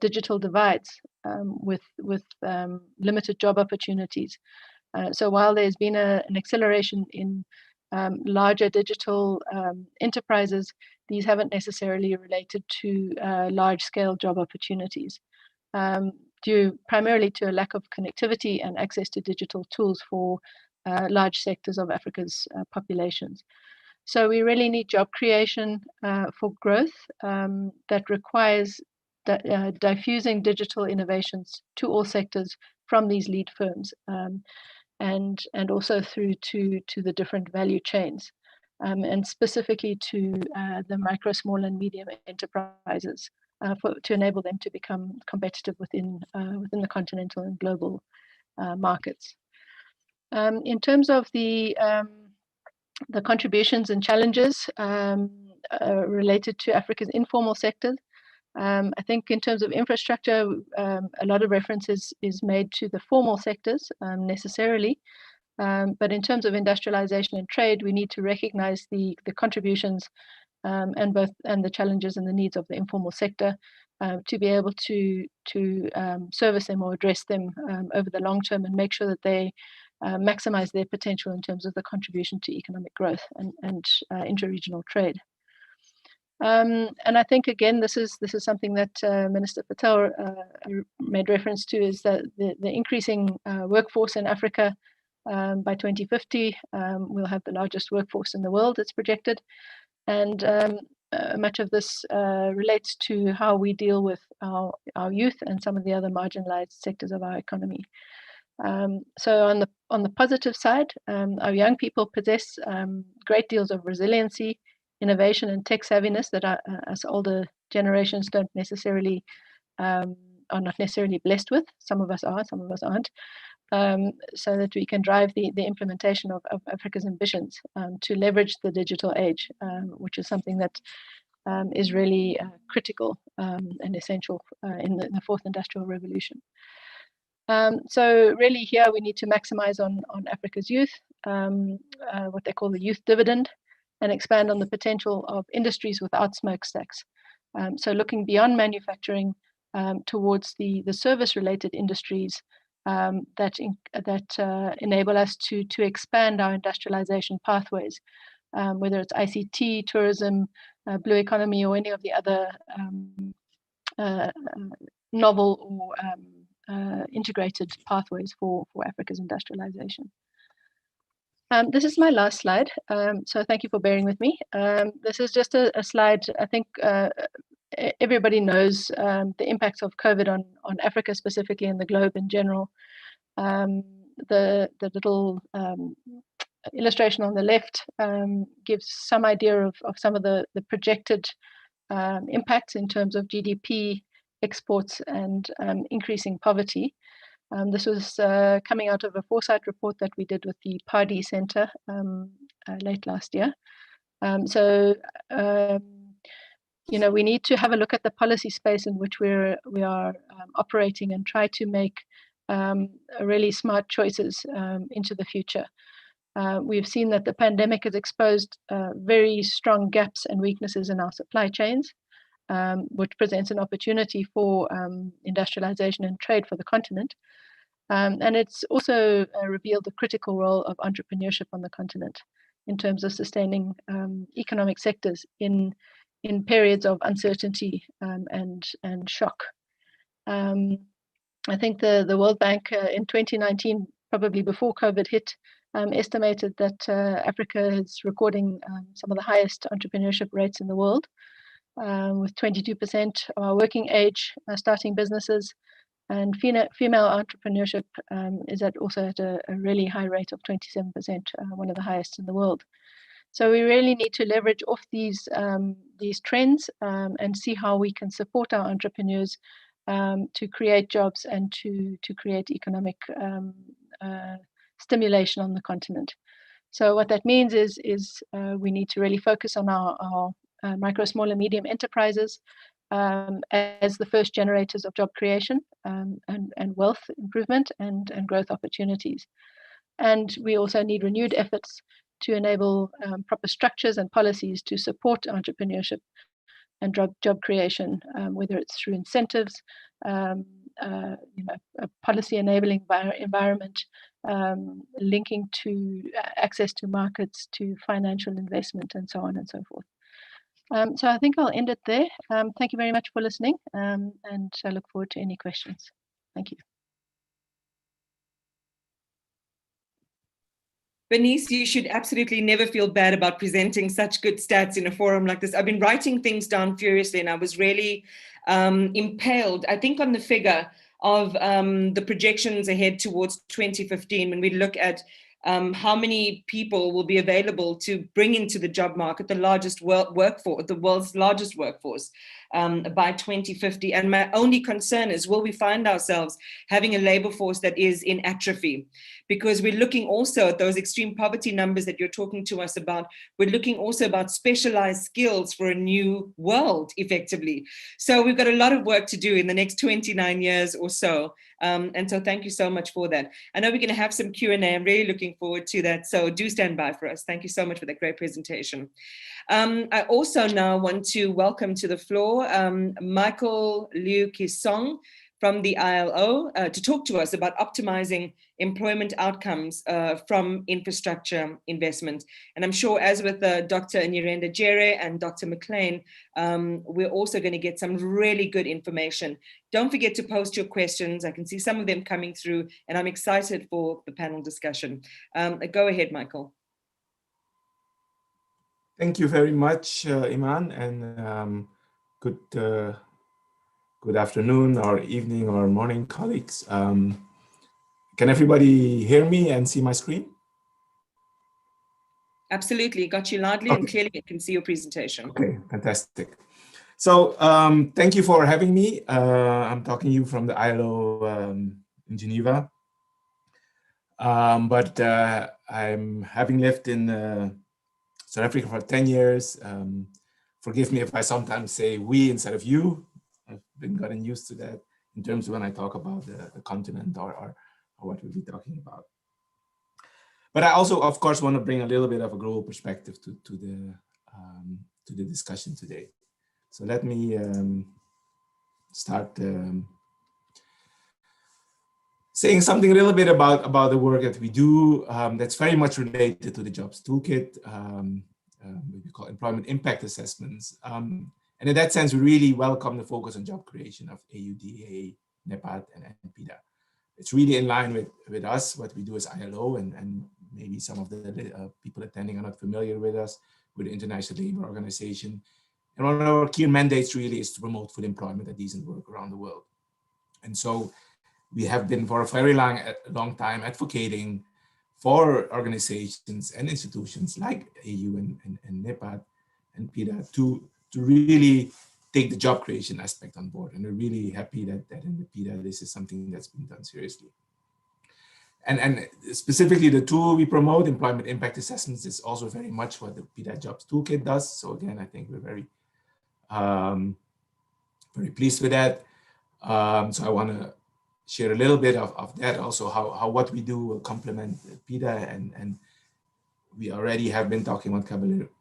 digital divides with limited job opportunities. So while there's been an acceleration in larger digital enterprises, these haven't necessarily related to large-scale job opportunities, due primarily to a lack of connectivity and access to digital tools for large sectors of Africa's populations. So we really need job creation for growth that requires diffusing digital innovations to all sectors from these lead firms and also through to the different value chains and specifically to the micro, small and medium enterprises to enable them to become competitive within the continental and global markets. In terms of the contributions and challenges related to Africa's informal sectors, I think in terms of infrastructure, a lot of references is made to the formal sectors necessarily, but in terms of industrialization and trade, we need to recognize the contributions and the challenges and the needs of the informal sector to be able to service them or address them over the long term and make sure that they maximize their potential in terms of the contribution to economic growth and inter-regional trade. And I think again, this is something that Minister Patel made reference to, is that the increasing workforce in Africa by 2050, we'll have the largest workforce in the world, it's projected, and much of this relates to how we deal with our youth and some of the other marginalized sectors of our economy. So on the positive side, our young people possess great deals of resiliency, innovation and tech savviness that us older generations don't necessarily are not necessarily blessed with. Some of us are, some of us aren't. So that we can drive the implementation of Africa's ambitions to leverage the digital age, which is something that is really critical and essential in the fourth industrial revolution. So really here we need to maximize on Africa's youth, what they call the youth dividend, and expand on the potential of industries without smokestacks. So looking beyond manufacturing towards the service-related industries that enable us to expand our industrialization pathways, whether it's ICT, tourism, blue economy, or any of the other novel or integrated pathways for Africa's industrialization. This is my last slide, so thank you for bearing with me. This is just a slide. I think everybody knows the impacts of COVID on Africa specifically and the globe in general. The little illustration on the left gives some idea of some of the projected impacts in terms of GDP, exports, and increasing poverty. This was coming out of a foresight report that we did with the PIDA Center late last year. You know, we need to have a look at the policy space in which we are operating and try to make really smart choices into the future. We've seen that the pandemic has exposed very strong gaps and weaknesses in our supply chains, which presents an opportunity for industrialization and trade for the continent. And it's also revealed the critical role of entrepreneurship on the continent in terms of sustaining economic sectors in periods of uncertainty and shock. I think the World Bank in 2019, probably before COVID hit, estimated that Africa is recording some of the highest entrepreneurship rates in the world, with 22% of our working age starting businesses, and female entrepreneurship is also at a really high rate of 27%, one of the highest in the world. So we really need to leverage off these trends and see how we can support our entrepreneurs to create jobs and to create economic stimulation on the continent. So what that means is we need to really focus on our micro, small, and medium enterprises as the first generators of job creation and wealth improvement and growth opportunities. And we also need renewed efforts to enable proper structures and policies to support entrepreneurship and job creation, whether it's through incentives, a policy enabling environment, linking to access to markets, to financial investment, and so on and so forth. So I think I'll end it there. Thank you very much for listening, and I look forward to any questions. Thank you. Bernice, you should absolutely never feel bad about presenting such good stats in a forum like this. I've been writing things down furiously, and I was really impaled, I think, on the figure of the projections ahead towards 2015 when we look at how many people will be available to bring into the job market, the world's largest workforce by 2050. And my only concern is, will we find ourselves having a labor force that is in atrophy? Because we're looking also at those extreme poverty numbers that you're talking to us about. We're looking also about specialized skills for a new world, effectively. So we've got a lot of work to do in the next 29 years or so. And so thank you so much for that. I know we're going to have some Q&A. I'm really looking forward to that. So do stand by for us. Thank you so much for that great presentation. I also now want to welcome to the floor Michael Liu Kisong from the ILO to talk to us about optimizing employment outcomes from infrastructure investment. And I'm sure, as with Dr. Nyirenda Jere and Dr. McLean, we're also going to get some really good information. Don't forget to post your questions. I can see some of them coming through, and I'm excited for the panel discussion. Go ahead, Michael. Thank you very much, Iman, and good afternoon or evening or morning, colleagues. Can everybody hear me and see my screen? Absolutely, got you loudly and clearly. I can see your presentation. Okay, fantastic. So thank you for having me. I'm talking to you from the ILO in Geneva. But I'm having lived in South Africa for 10 years. Forgive me if I sometimes say we instead of you. I've been gotten used to that in terms of when I talk about the continent or what we'll be talking about. But I also, of course, want to bring a little bit of a global perspective to the discussion today. So let me start. saying something a little bit about the work that we do that's very much related to the Jobs Toolkit, we call employment impact assessments. And in that sense, we really welcome the focus on job creation of AUDA, NEPAD, and PIDA. It's really in line with us, what we do as ILO, and maybe some of the people attending are not familiar with us, with the International Labour Organization. And one of our key mandates really is to promote full employment and decent work around the world. And so we have been for a very long time advocating for organizations and institutions like AU and NEPAD and PIDA to really take the job creation aspect on board. And we're really happy that in the PIDA, this is something that's been done seriously. And specifically the tool we promote, employment impact assessments, is also very much what the PIDA Jobs Toolkit does. So again, I think we're very pleased with that. So I want to share a little bit of that, also how what we do will complement PIDA, and we already have been talking about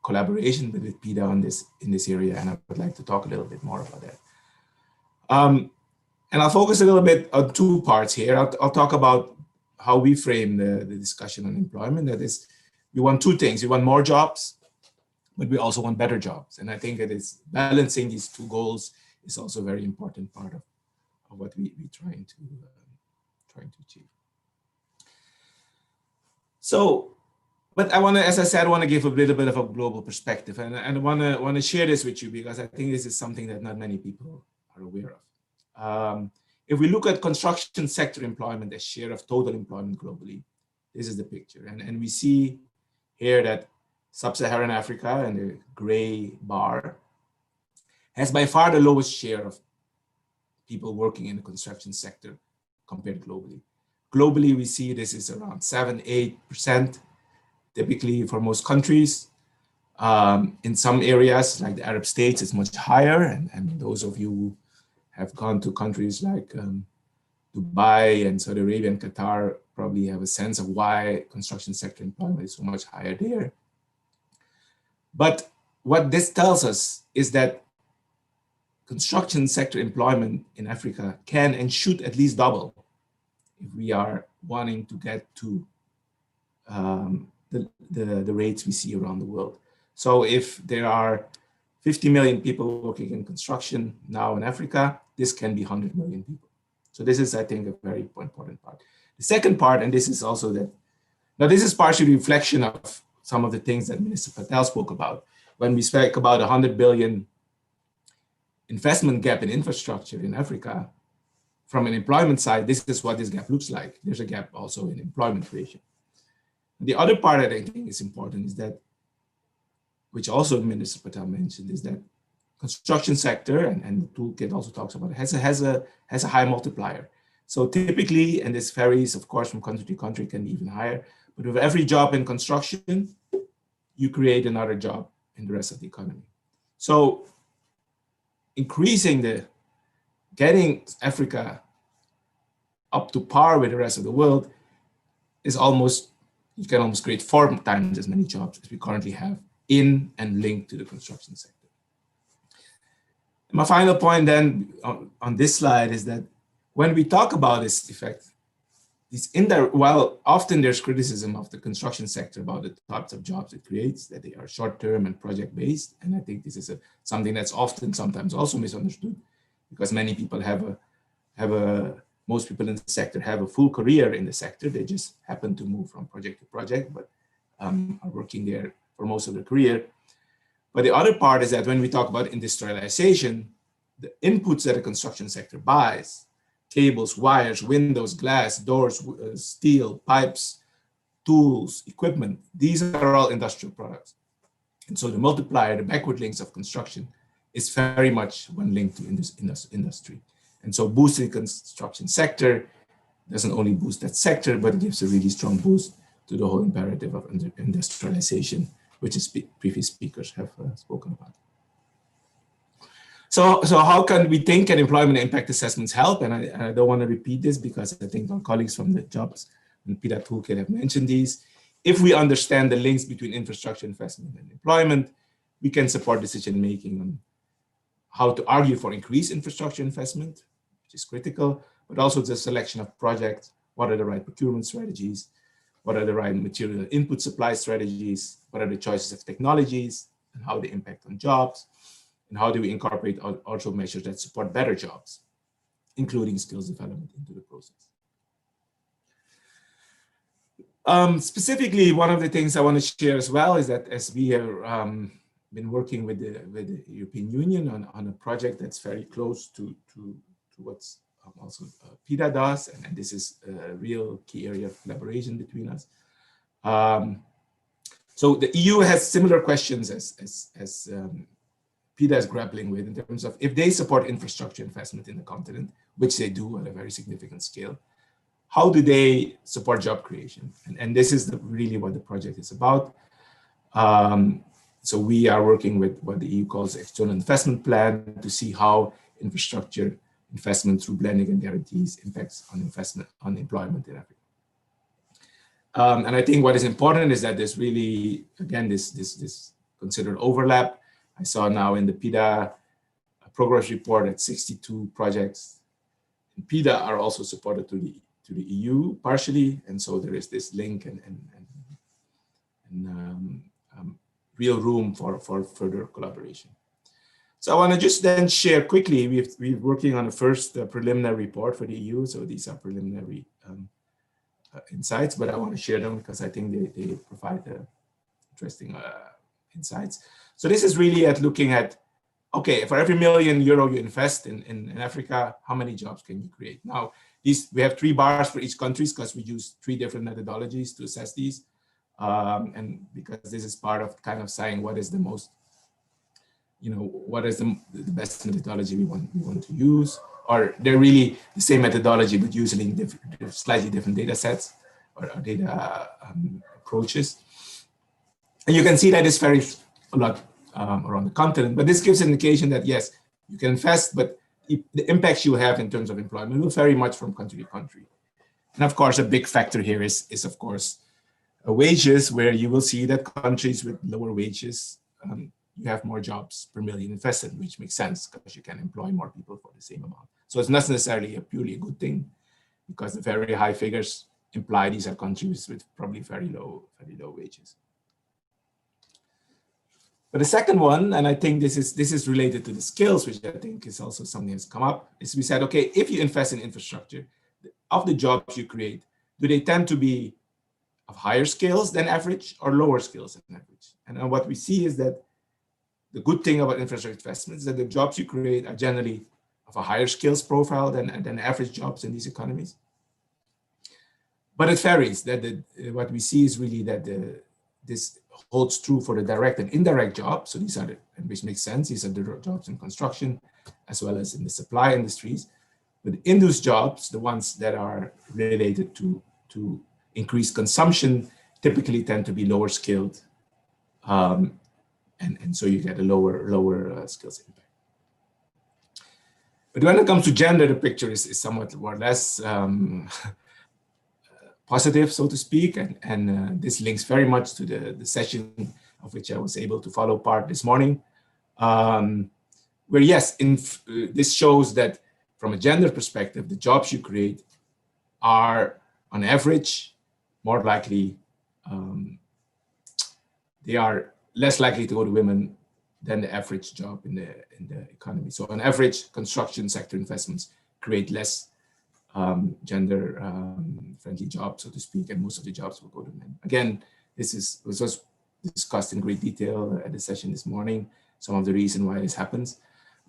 collaboration with PIDA on in this area, and I would like to talk a little bit more about that. And I'll focus a little bit on two parts here. I'll talk about how we frame the discussion on employment. That is, we want two things. We want more jobs, but we also want better jobs. And I think that is balancing these two goals is also a very important part of what we're trying to achieve. So, but I want to, as I said, I want to give a little bit of a global perspective, and I want to share this with you because I think this is something that not many people are aware of. If we look at construction sector employment as share of total employment globally, this is the picture, and we see here that Sub-Saharan Africa, and the gray bar, has by far the lowest share of people working in the construction sector compared globally. Globally, we see this is around 7-8%, typically for most countries. In some areas, like the Arab states, it's much higher. And those of you who have gone to countries like Dubai and Saudi Arabia and Qatar probably have a sense of why construction sector employment is so much higher there. But what this tells us is that construction sector employment in Africa can and should at least double if we are wanting to get to the rates we see around the world. So if there are 50 million people working in construction now in Africa, this can be 100 million people. So this is, I think, a very important part. The second part, and this is also that, now this is partially a reflection of some of the things that Minister Patel spoke about. When we spoke about 100 billion investment gap in infrastructure in Africa, from an employment side, this is what this gap looks like. There's a gap also in employment creation. The other part that I think is important is that, which also Minister Patel mentioned, is that construction sector, and the toolkit also talks about it, has a high multiplier. So typically, and this varies, of course, from country to country, can be even higher, but with every job in construction, you create another job in the rest of the economy. So getting Africa up to par with the rest of the world is you can almost create 4 times as many jobs as we currently have in and linked to the construction sector. And my final point then on this slide is that when we talk about this effect, while often there's criticism of the construction sector about the types of jobs it creates, that they are short-term and project-based, and I think this is something that's often sometimes also misunderstood, because many people most people in the sector have a full career in the sector. They just happen to move from project to project, but are working there for most of their career. But the other part is that when we talk about industrialization, the inputs that the construction sector buys, cables, wires, windows, glass, doors, steel, pipes, tools, equipment, these are all industrial products. And so the multiplier, the backward links of construction, is very much one link to industry. And so boosting the construction sector doesn't only boost that sector, but it gives a really strong boost to the whole imperative of industrialization, which previous speakers have spoken about. So how can we think and employment impact assessments help? And I don't want to repeat this because I think our colleagues from the Jobs and PIDA Toolkit have mentioned these. If we understand the links between infrastructure investment and employment, we can support decision-making on how to argue for increased infrastructure investment, which is critical, but also the selection of projects What are the right procurement strategies? What are the right material input supply strategies? What are the choices of technologies and how they impact on jobs? And how do we incorporate also measures that support better jobs, including skills development into the process? Specifically, one of the things I want to share as well is that as we have been working with the European Union on a project that's very close to what's also PIDA does, and this is a real key area of collaboration between us. So the EU has similar questions as PIDA is grappling with in terms of if they support infrastructure investment in the continent, which they do at a very significant scale, how do they support job creation? And this is really what the project is about. So we are working with what the EU calls the external investment plan to see how infrastructure investment through blending and guarantees impacts on investment, on employment in Africa. And I think what is important is that there's really, again, this considered overlap. I saw now in the PIDA progress report that 62 projects in PIDA are also supported to the EU partially, and so there is this link and real room for further collaboration. So I want to just then share quickly, we're working on the first preliminary report for the EU, so these are preliminary insights, but I want to share them because I think they provide interesting insights. So this is really at looking at, okay, for every €1 million you invest in Africa, how many jobs can you create? Now, we have 3 bars for each country because we use 3 different methodologies to assess these. And because this is part of kind of saying what is the most, what is the best methodology we want to use, or they're really the same methodology, but using slightly different data sets or data approaches. And you can see that it's varies a lot around the continent, but this gives an indication that yes, you can invest, but the impacts you have in terms of employment will vary much from country to country. And of course, a big factor here is of course, wages, where you will see that countries with lower wages, you have more jobs per million invested, which makes sense because you can employ more people for the same amount. So it's not necessarily purely a good thing because the very high figures imply these are countries with probably very low wages. But the second one, and I think this is related to the skills, which I think is also something that's come up, is we said, okay, if you invest in infrastructure, of the jobs you create, do they tend to be of higher skills than average or lower skills than average? And what we see is that the good thing about infrastructure investments is that the jobs you create are generally of a higher skills profile than average jobs in these economies. But it varies. What we see is really that this holds true for the direct and indirect jobs. So these are, which makes sense, these are the jobs in construction as well as in the supply industries. But in those jobs, the ones that are related to increased consumption typically tend to be lower skilled. And so you get a lower skills impact. But when it comes to gender, the picture is somewhat more or less positive, so to speak. And this links very much to the session of which I was able to follow part this morning. Where yes, this shows that from a gender perspective, the jobs you create are on average more likely, they are less likely to go to women than the average job in the economy. So on average, construction sector investments create less gender friendly jobs, so to speak, and most of the jobs will go to men. Again, this was discussed in great detail at the session this morning, some of the reason why this happens.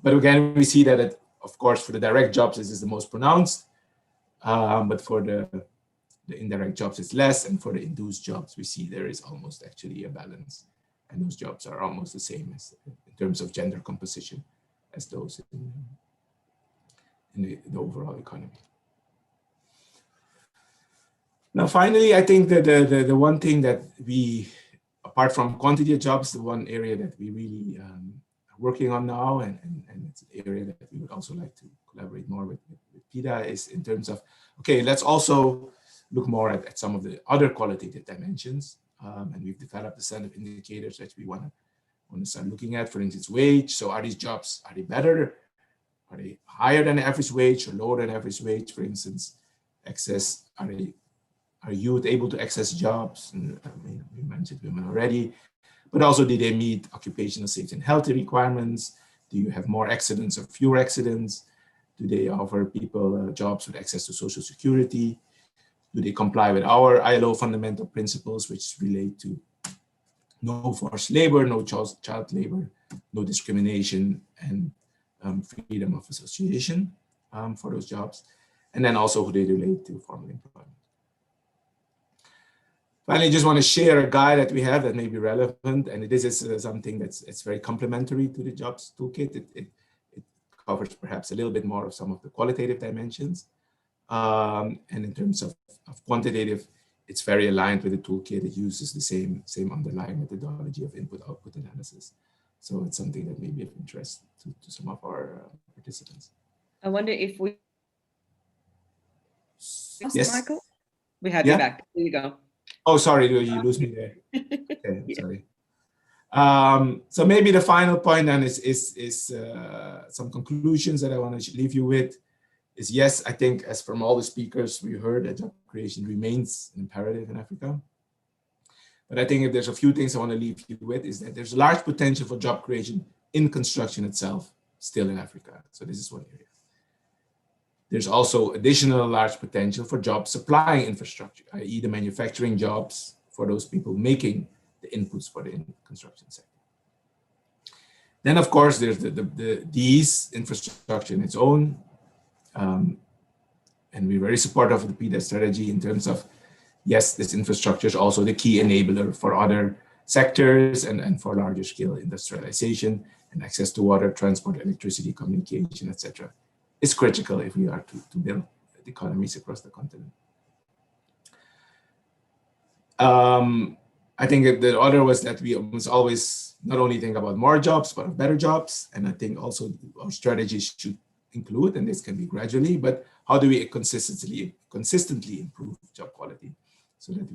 But again, we see that, of course, for the direct jobs, this is the most pronounced, but for the indirect jobs, it's less, and for the induced jobs, we see there is almost actually a balance. And those jobs are almost the same as in terms of gender composition as those in the overall economy. Now, finally, I think that the one thing that we, apart from quantity of jobs, the one area that we really are working on now, and it's an area that we would also like to collaborate more with PIDA, is in terms of, okay, let's also look more at some of the other qualitative dimensions. And we've developed a set of indicators that we want to start looking at, for instance, wage. So are these jobs, are they better? Are they higher than average wage or lower than average wage, for instance? access, are youth able to access jobs? And we mentioned women already, but also do they meet occupational safety and health requirements? Do you have more accidents or fewer accidents? Do they offer people jobs with access to social security? Do they comply with our ILO fundamental principles, which relate to no forced labor, no child labor, no discrimination, and freedom of association for those jobs? And then also who they relate to formal employment. Finally, I just want to share a guide that we have that may be relevant, and this is something it's very complementary to the jobs toolkit. It covers perhaps a little bit more of some of the qualitative dimensions. And in terms of quantitative, it's very aligned with the toolkit. It uses the same underlying methodology of input-output analysis. So it's something that may be of interest to some of our participants. I wonder if we... Yes, Michael? We have you back. There you go. Oh, sorry, you lose me there. Okay, Yeah. sorry. So maybe the final point then is some conclusions that I want to leave you with. Is yes, I think as from all the speakers we heard, that job creation remains an imperative in Africa. But I think if there's a few things I want to leave you with is that there's large potential for job creation in construction itself, still in Africa. So this is one area. There's also additional large potential for job supplying infrastructure, i.e. the manufacturing jobs for those people making the inputs for the construction sector. Then of course, there's these infrastructure in its own, and we're very supportive of the PIDA strategy in terms of, yes, this infrastructure is also the key enabler for other sectors and for larger scale industrialization and access to water, transport, electricity, communication, etc. Is critical if we are to build economies across the continent. I think the other was that we must always not only think about more jobs, but better jobs. And I think also our strategies should include, and this can be gradually, but how do we consistently improve job quality so that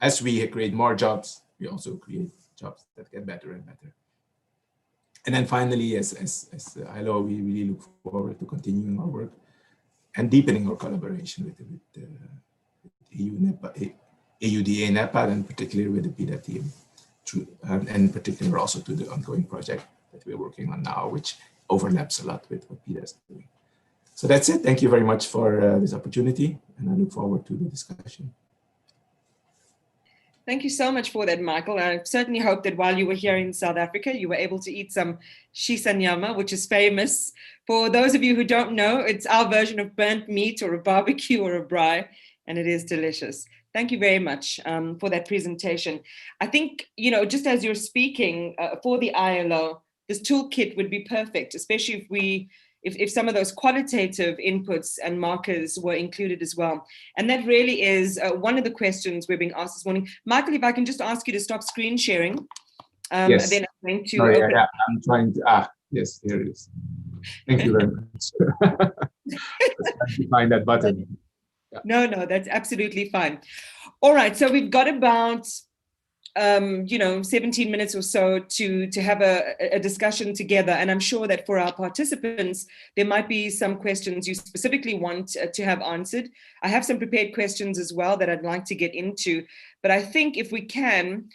as we create more jobs, we also create jobs that get better and better. And then finally, as ILO, we really look forward to continuing our work and deepening our collaboration with AUDA, NEPAD, and particularly with the PIDA team, and in particular also to the ongoing project that we're working on now, which overlaps a lot with what PIDA is doing. So that's it. Thank you very much for this opportunity, and I look forward to the discussion. Thank you so much for that, Michael. I certainly hope that while you were here in South Africa, you were able to eat some shisanyama, which is famous. For those of you who don't know, it's our version of burnt meat or a barbecue or a braai, and it is delicious. Thank you very much for that presentation. I think, just as you're speaking for the ILO, this toolkit would be perfect, especially if some of those qualitative inputs and markers were included as well. And that really is one of the questions we're being asked this morning. Michael, if I can just ask you to stop screen sharing. Yes. Then I'm going to Sorry, open. I'm trying to, yes, there it is. Thank you very much. Let's try to find that button. Yeah. No, that's absolutely fine. All right, so we've got about 17 minutes or so to have a discussion together. And I'm sure that for our participants, there might be some questions you specifically want to have answered. I have some prepared questions as well that I'd like to get into. But I think if we can,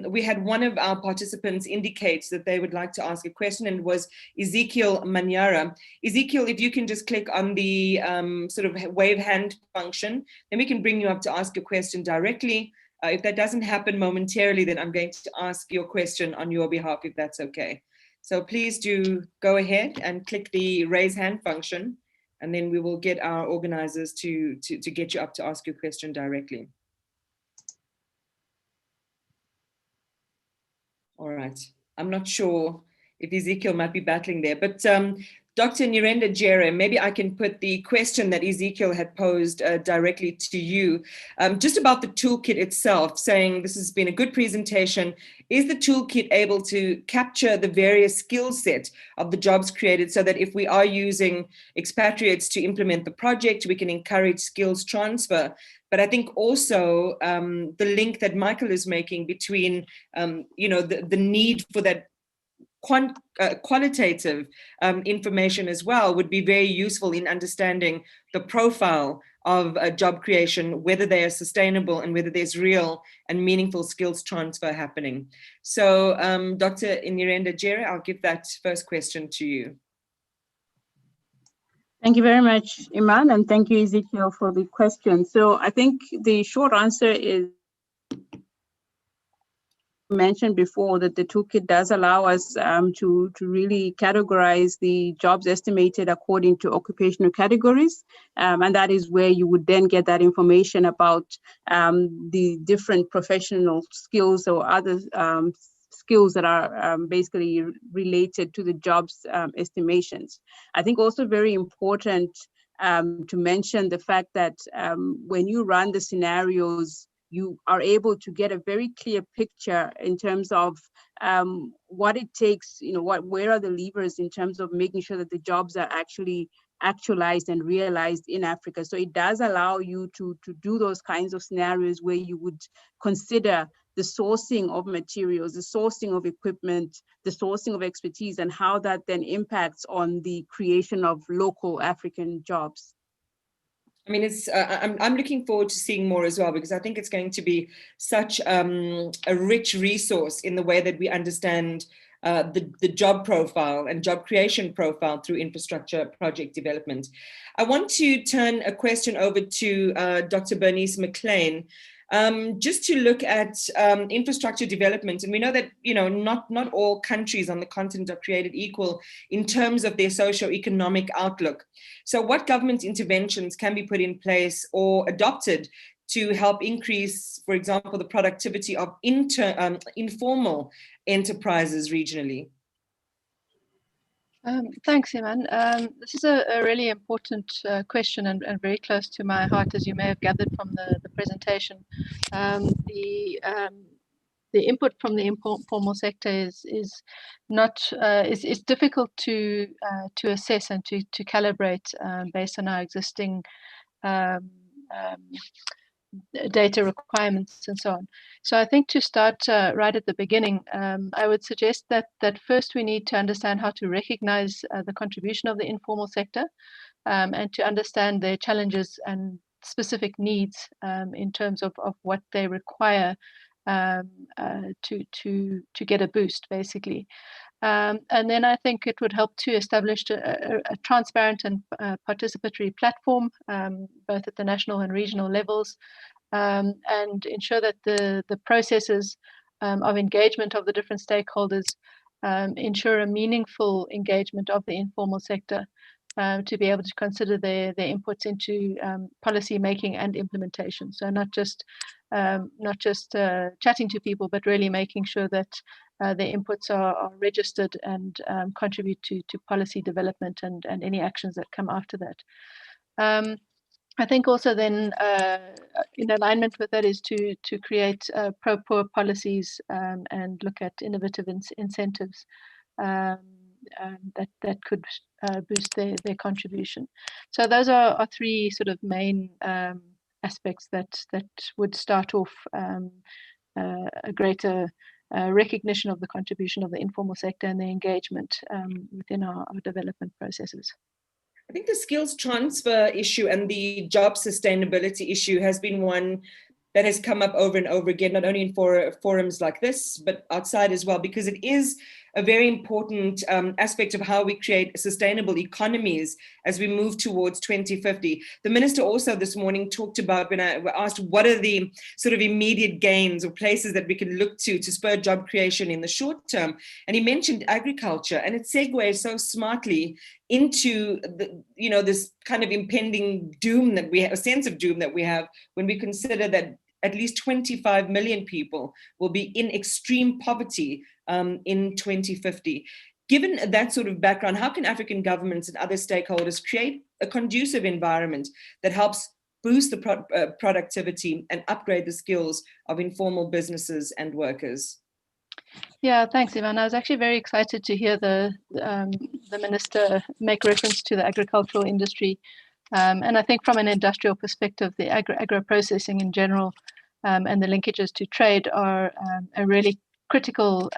we had one of our participants indicate that they would like to ask a question, and it was Ezekiel Manyara. Ezekiel, if you can just click on the sort of wave hand function, then we can bring you up to ask your question directly. If that doesn't happen momentarily, then I'm going to ask your question on your behalf, if that's okay. So please do go ahead and click the raise hand function, and then we will get our organizers to get you up to ask your question directly. All right. I'm not sure if Ezekiel might be battling there, but Dr. Nirenda Jere, maybe I can put the question that Ezekiel had posed directly to you, just about the toolkit itself, saying this has been a good presentation. Is the toolkit able to capture the various skill set of the jobs created so that if we are using expatriates to implement the project, we can encourage skills transfer? But I think also the link that Michael is making between, the need for that qualitative information as well would be very useful in understanding the profile of job creation, whether they are sustainable and whether there's real and meaningful skills transfer happening. So Dr. Inirenda Jere, I'll give that first question to you. Thank you very much, Iman, and thank you, Ezekiel, for the question. So I think the short answer is mentioned before that the toolkit does allow us to really categorize the jobs estimated according to occupational categories. And that is where you would then get that information about the different professional skills or other skills that are basically related to the jobs estimations. I think also very important to mention the fact that when you run the scenarios, you are able to get a very clear picture in terms of what it takes, where are the levers in terms of making sure that the jobs are actually actualized and realized in Africa. So it does allow you to do those kinds of scenarios where you would consider the sourcing of materials, the sourcing of equipment, the sourcing of expertise, and how that then impacts on the creation of local African jobs. I mean, I'm looking forward to seeing more as well, because I think it's going to be such a rich resource in the way that we understand the job profile and job creation profile through infrastructure project development. I want to turn a question over to Dr. Bernice McLean, just to look at infrastructure development. And we know that, not all countries on the continent are created equal in terms of their socio-economic outlook. So what government interventions can be put in place or adopted to help increase, for example, the productivity of informal enterprises regionally? Thanks, Iman. This is a really important question and very close to my heart, as you may have gathered from the presentation. The input from the informal sector is difficult to assess and to calibrate based on our existing data requirements and so on. So I think to start right at the beginning, I would suggest that first we need to understand how to recognize the contribution of the informal sector and to understand their challenges and specific needs in terms of what they require to get a boost, basically. And then I think it would help to establish a transparent and participatory platform, both at the national and regional levels, and ensure that the processes of engagement of the different stakeholders ensure a meaningful engagement of the informal sector to be able to consider their inputs into policy making and implementation. So not just chatting to people, but really making sure that their inputs are registered and contribute to policy development and any actions that come after that. I think also then in alignment with that is to create pro-poor policies and look at innovative incentives that could boost their contribution. So those are three sort of main aspects that would start off a greater recognition of the contribution of the informal sector and the engagement within our development processes. I think the skills transfer issue and the job sustainability issue has been one that has come up over and over again, not only in forums like this, but outside as well, because it is a very important aspect of how we create sustainable economies as we move towards 2050. The minister also this morning talked about, when I asked what are the sort of immediate gains or places that we can look to spur job creation in the short term, and he mentioned agriculture, and it segues so smartly into this kind of impending doom that we have, a sense of doom that we have when we consider that at least 25 million people will be in extreme poverty in 2050. Given that sort of background, how can African governments and other stakeholders create a conducive environment that helps boost the productivity and upgrade the skills of informal businesses and workers? Yeah, thanks, Ivan. I was actually very excited to hear the minister make reference to the agricultural industry. And I think from an industrial perspective, the agro-processing in general and the linkages to trade are a really critical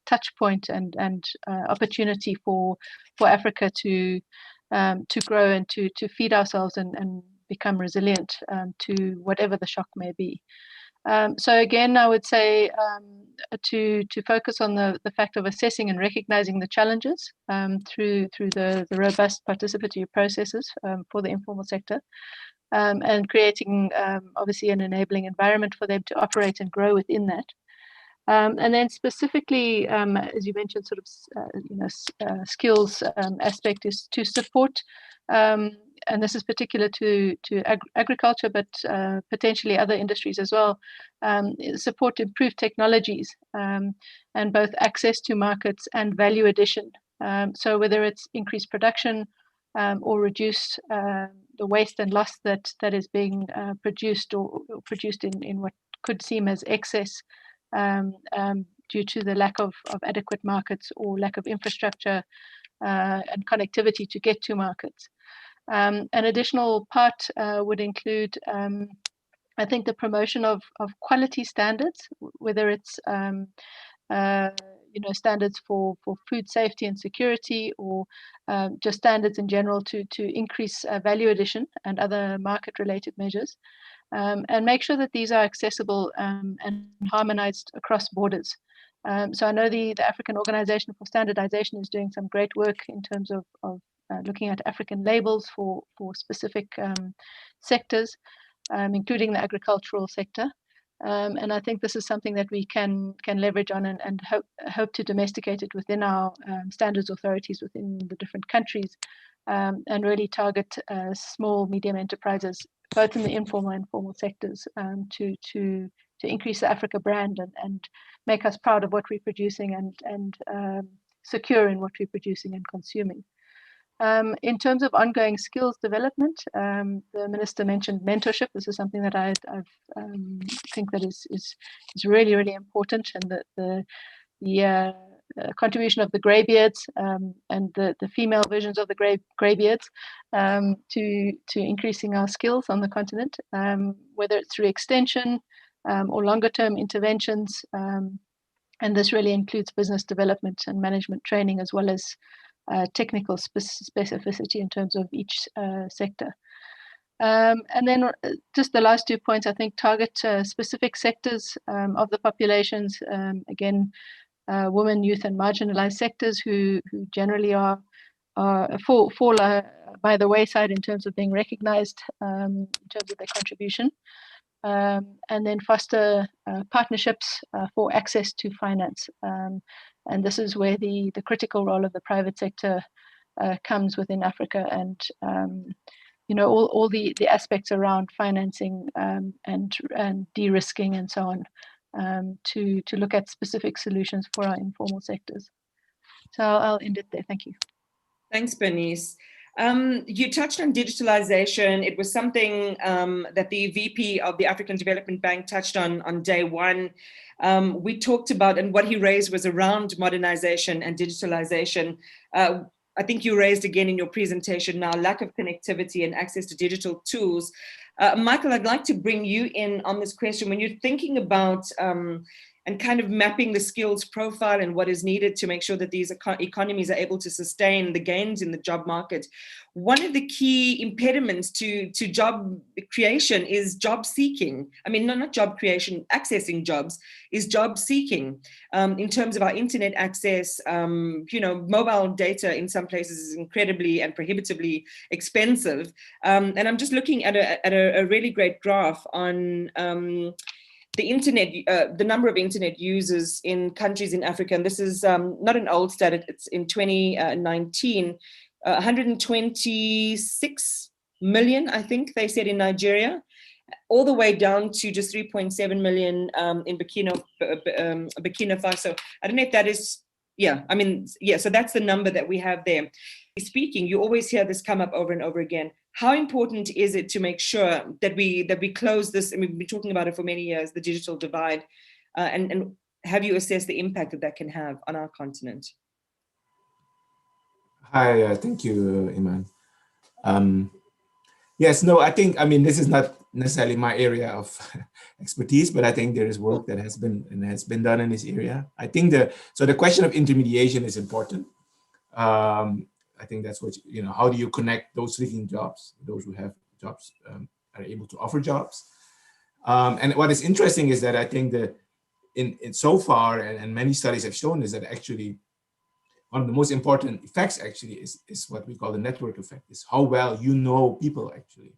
touch point and opportunity for Africa to grow and to feed ourselves and become resilient to whatever the shock may be. So again, I would say to focus on the fact of assessing and recognizing the challenges through the robust participatory processes for the informal sector, and creating obviously an enabling environment for them to operate and grow within that. And then specifically, as you mentioned, sort of skills aspect is to support, and this is particular to agriculture, but potentially other industries as well, support improved technologies and both access to markets and value addition. So whether it's increased production or reduce the waste and loss that is being produced or produced in what could seem as excess due to the lack of adequate markets or lack of infrastructure and connectivity to get to markets. An additional part would include, I think, the promotion of quality standards, whether it's standards for food safety and security, or just standards in general to increase value addition and other market-related measures, and make sure that these are accessible and harmonized across borders. So I know the African Organization for Standardization is doing some great work in terms of looking at African labels for specific sectors, including the agricultural sector. And I think this is something that we can leverage on and hope to domesticate it within our standards authorities within the different countries, and really target small, medium enterprises, both in the informal and formal sectors, to increase the Africa brand and make us proud of what we're producing and secure in what we're producing and consuming. In terms of ongoing skills development, the minister mentioned mentorship. This is something that I think that is really, really important, and the contribution of the greybeards and the female versions of the greybeards to increasing our skills on the continent, whether it's through extension or longer term interventions. And this really includes business development and management training, as well as technical specificity in terms of each sector. And then just the last 2 points, I think, target specific sectors of the populations, again, women, youth, and marginalized sectors who generally fall by the wayside in terms of being recognized in terms of their contribution. And then foster partnerships for access to finance. And this is where the critical role of the private sector comes within Africa, and all the aspects around financing and de-risking and so on, to look at specific solutions for our informal sectors. So I'll end it there. Thank you. Thanks, Bernice. You touched on digitalization. It was something that the VP of the African Development Bank touched on day one. We talked about, and what he raised was around modernization and digitalization. I think you raised again in your presentation now, lack of connectivity and access to digital tools. Michael, I'd like to bring you in on this question. When you're thinking about and kind of mapping the skills profile and what is needed to make sure that these economies are able to sustain the gains in the job market, one of the key impediments to job creation is job seeking. I mean, not job creation, accessing jobs is job seeking. In terms of our internet access, mobile data in some places is incredibly and prohibitively expensive. And I'm just looking at a really great graph on the internet, the number of internet users in countries in Africa, and this is not an old stat, it's in 2019, 126 million, I think they said, in Nigeria, all the way down to just 3.7 million in Burkina Faso. I don't know if that is, so that's the number that we have there. Speaking, you always hear this come up over and over again. How important is it to make sure that we close this? I mean, we've been talking about it for many years, the digital divide, and have you assessed the impact that can have on our continent? Hi, thank you, Iman. Yes, no, I think, this is not necessarily my area of expertise, but I think there is work that has been done in this area. I think the question of intermediation is important. I think that's what, how do you connect those seeking jobs, those who have jobs are able to offer jobs. And what is interesting is that I think that in so far, and many studies have shown, is that actually one of the most important effects actually is what we call the network effect, is how well you know people actually.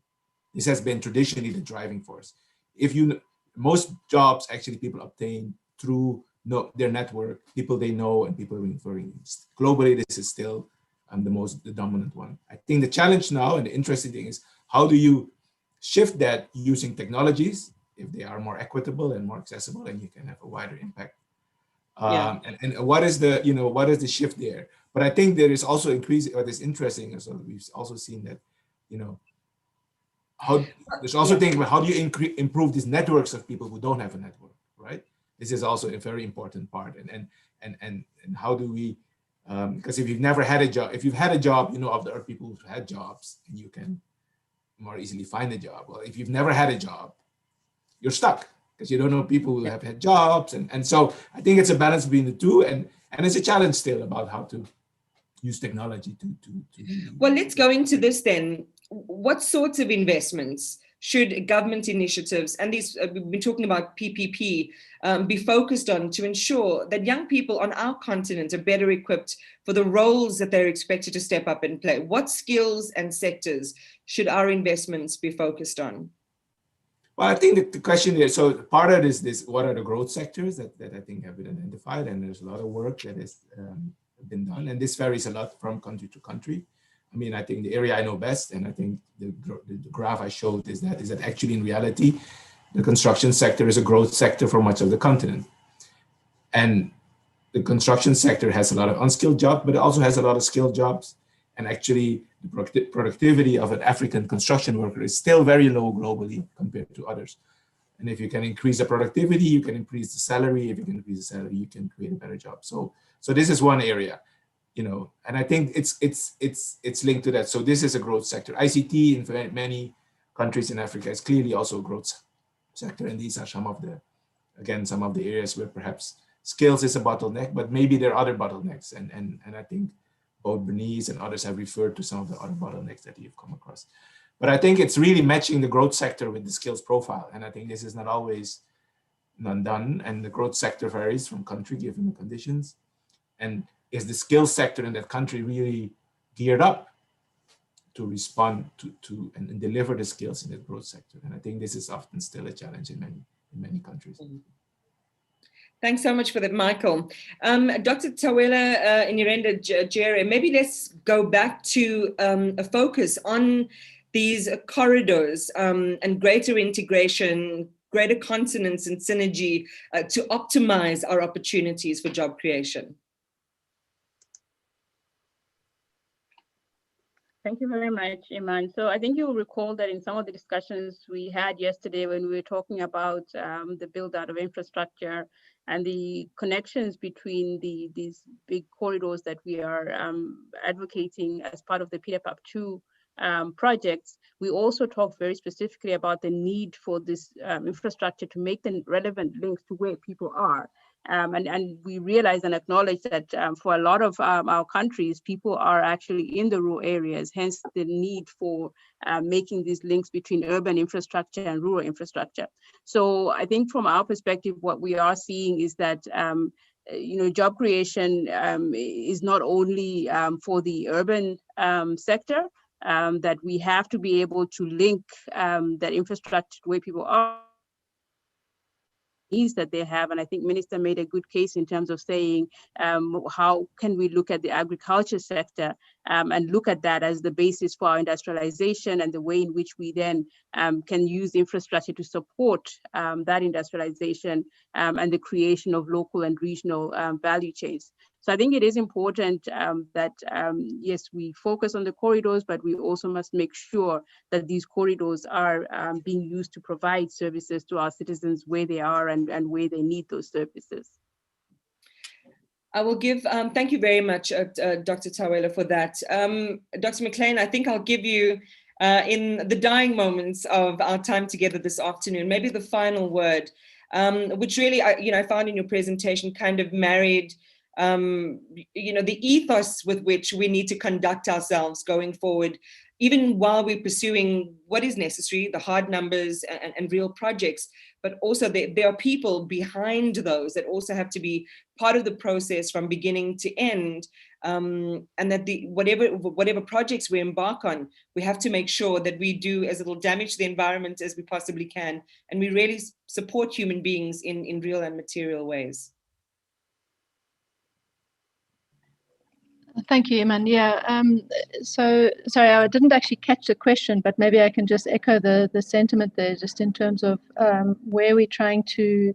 This has been traditionally the driving force. Most jobs actually people obtain through their network, people they know and people referring. Globally, this is still the dominant one. I think the challenge now and the interesting thing is how do you shift that using technologies if they are more equitable and more accessible, and you can have a wider impact. And what is the shift there? But I think there is also increasing. What is interesting, so we've also seen that, there's also thinking about how do you improve these networks of people who don't have a network, right? This is also a very important part. And how do we? Because if you've never had a job, if you've had a job, you know of the other people who've had jobs, and you can more easily find a job. Well, if you've never had a job, you're stuck because you don't know people who have had jobs. And so I think it's a balance between the two, and it's a challenge still about how to use technology to. Well, let's go into this then. What sorts of investments should government initiatives, and these we've been talking about PPP, be focused on to ensure that young people on our continent are better equipped for the roles that they're expected to step up and play? What skills and sectors should our investments be focused on? Well, I think that the question is, so part of it is this, what are the growth sectors that I think have been identified? And there's a lot of work that has been done. And this varies a lot from country to country. I mean, I think the area I know best, and I think the graph I showed is that actually in reality, the construction sector is a growth sector for much of the continent. And the construction sector has a lot of unskilled jobs, but it also has a lot of skilled jobs. And actually, the productivity of an African construction worker is still very low globally compared to others. And if you can increase the productivity, you can increase the salary. If you can increase the salary, you can create a better job. So this is one area, and I think it's linked to that. So this is a growth sector. ICT in many countries in Africa is clearly also a growth sector. And these are some of the areas where perhaps skills is a bottleneck, but maybe there are other bottlenecks. And I think both Bernice and others have referred to some of the other bottlenecks that you've come across. But I think it's really matching the growth sector with the skills profile. And I think this is not always done. And the growth sector varies from country given the conditions. And is the skills sector in that country really geared up to respond to and deliver the skills in the growth sector? And I think this is often still a challenge in many countries. Thanks so much for that, Michael. Dr. Tawela Inirenda Jere, maybe let's go back to a focus on these corridors and greater integration, greater consonance and synergy to optimize our opportunities for job creation. Thank you very much, Iman. So I think you'll recall that in some of the discussions we had yesterday when we were talking about the build out of infrastructure and the connections between these big corridors that we are advocating as part of the PIDA Jobs 2 projects, we also talked very specifically about the need for this infrastructure to make the relevant links to where people are. And we realize and acknowledge that for a lot of our countries, people are actually in the rural areas, hence the need for making these links between urban infrastructure and rural infrastructure. So I think from our perspective, what we are seeing is that job creation is not only for the urban sector, that we have to be able to link that infrastructure to where people are, needs that they have. And I think Minister made a good case in terms of saying, how can we look at the agriculture sector and look at that as the basis for our industrialization and the way in which we then can use infrastructure to support that industrialization and the creation of local and regional value chains. So I think it is important that, yes, we focus on the corridors, but we also must make sure that these corridors are being used to provide services to our citizens where they are and where they need those services. I will give, thank you very much, Dr. Tawela, for that. Dr. McLean, I think I'll give you in the dying moments of our time together this afternoon, maybe the final word, which really, I found in your presentation kind of married, the ethos with which we need to conduct ourselves going forward, even while we're pursuing what is necessary, the hard numbers and real projects, but also there are people behind those that also have to be part of the process from beginning to end. And that whatever projects we embark on, we have to make sure that we do as little damage to the environment as we possibly can, and we really support human beings in real and material ways. Thank you, Iman. Yeah. So sorry, I didn't actually catch the question, but maybe I can just echo the sentiment there, just in terms of where we're trying to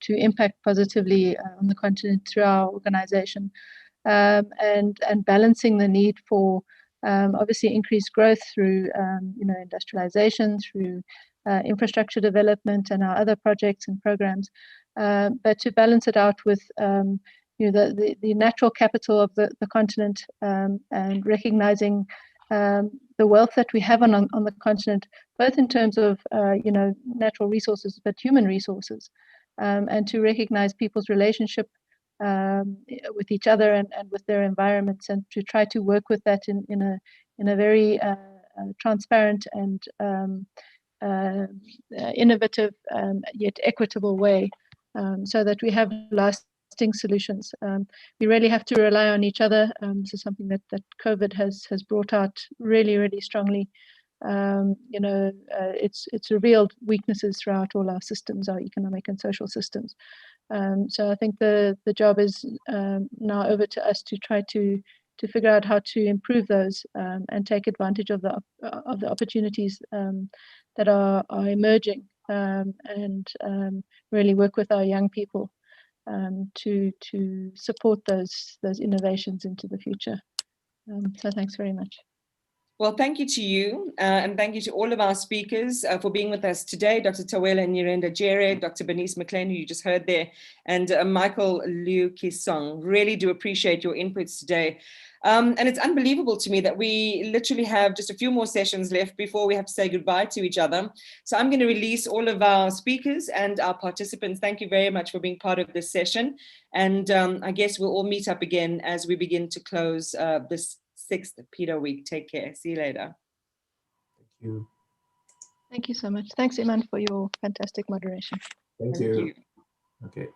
impact positively on the continent through our organization, and balancing the need for obviously increased growth through industrialization, through infrastructure development, and our other projects and programs, but to balance it out with the natural capital of the continent, and recognizing the wealth that we have on the continent, both in terms of natural resources, but human resources, and to recognize people's relationship with each other and with their environments, and to try to work with that in a very transparent and innovative yet equitable way, so that we have lasting solutions. We really have to rely on each other. This is something that COVID has brought out really, really strongly. It's revealed weaknesses throughout all our systems, our economic and social systems. So I think the job is now over to us to try to figure out how to improve those, and take advantage of the opportunities that are emerging, and really work with our young people to support those innovations into the future. So thanks very much. Well, thank you to you, and thank you to all of our speakers for being with us today, Dr. Tawela Nyirenda Jere, Dr. Bernice McLean, who you just heard there, and Michael Liu Kisong. Really do appreciate your inputs today. And it's unbelievable to me that we literally have just a few more sessions left before we have to say goodbye to each other. So I'm going to release all of our speakers and our participants. Thank you very much for being part of this session. And I guess we'll all meet up again as we begin to close this 6th PIDA week. Take care. See you later. Thank you. Thank you so much. Thanks, Iman, for your fantastic moderation. Thank you. Okay.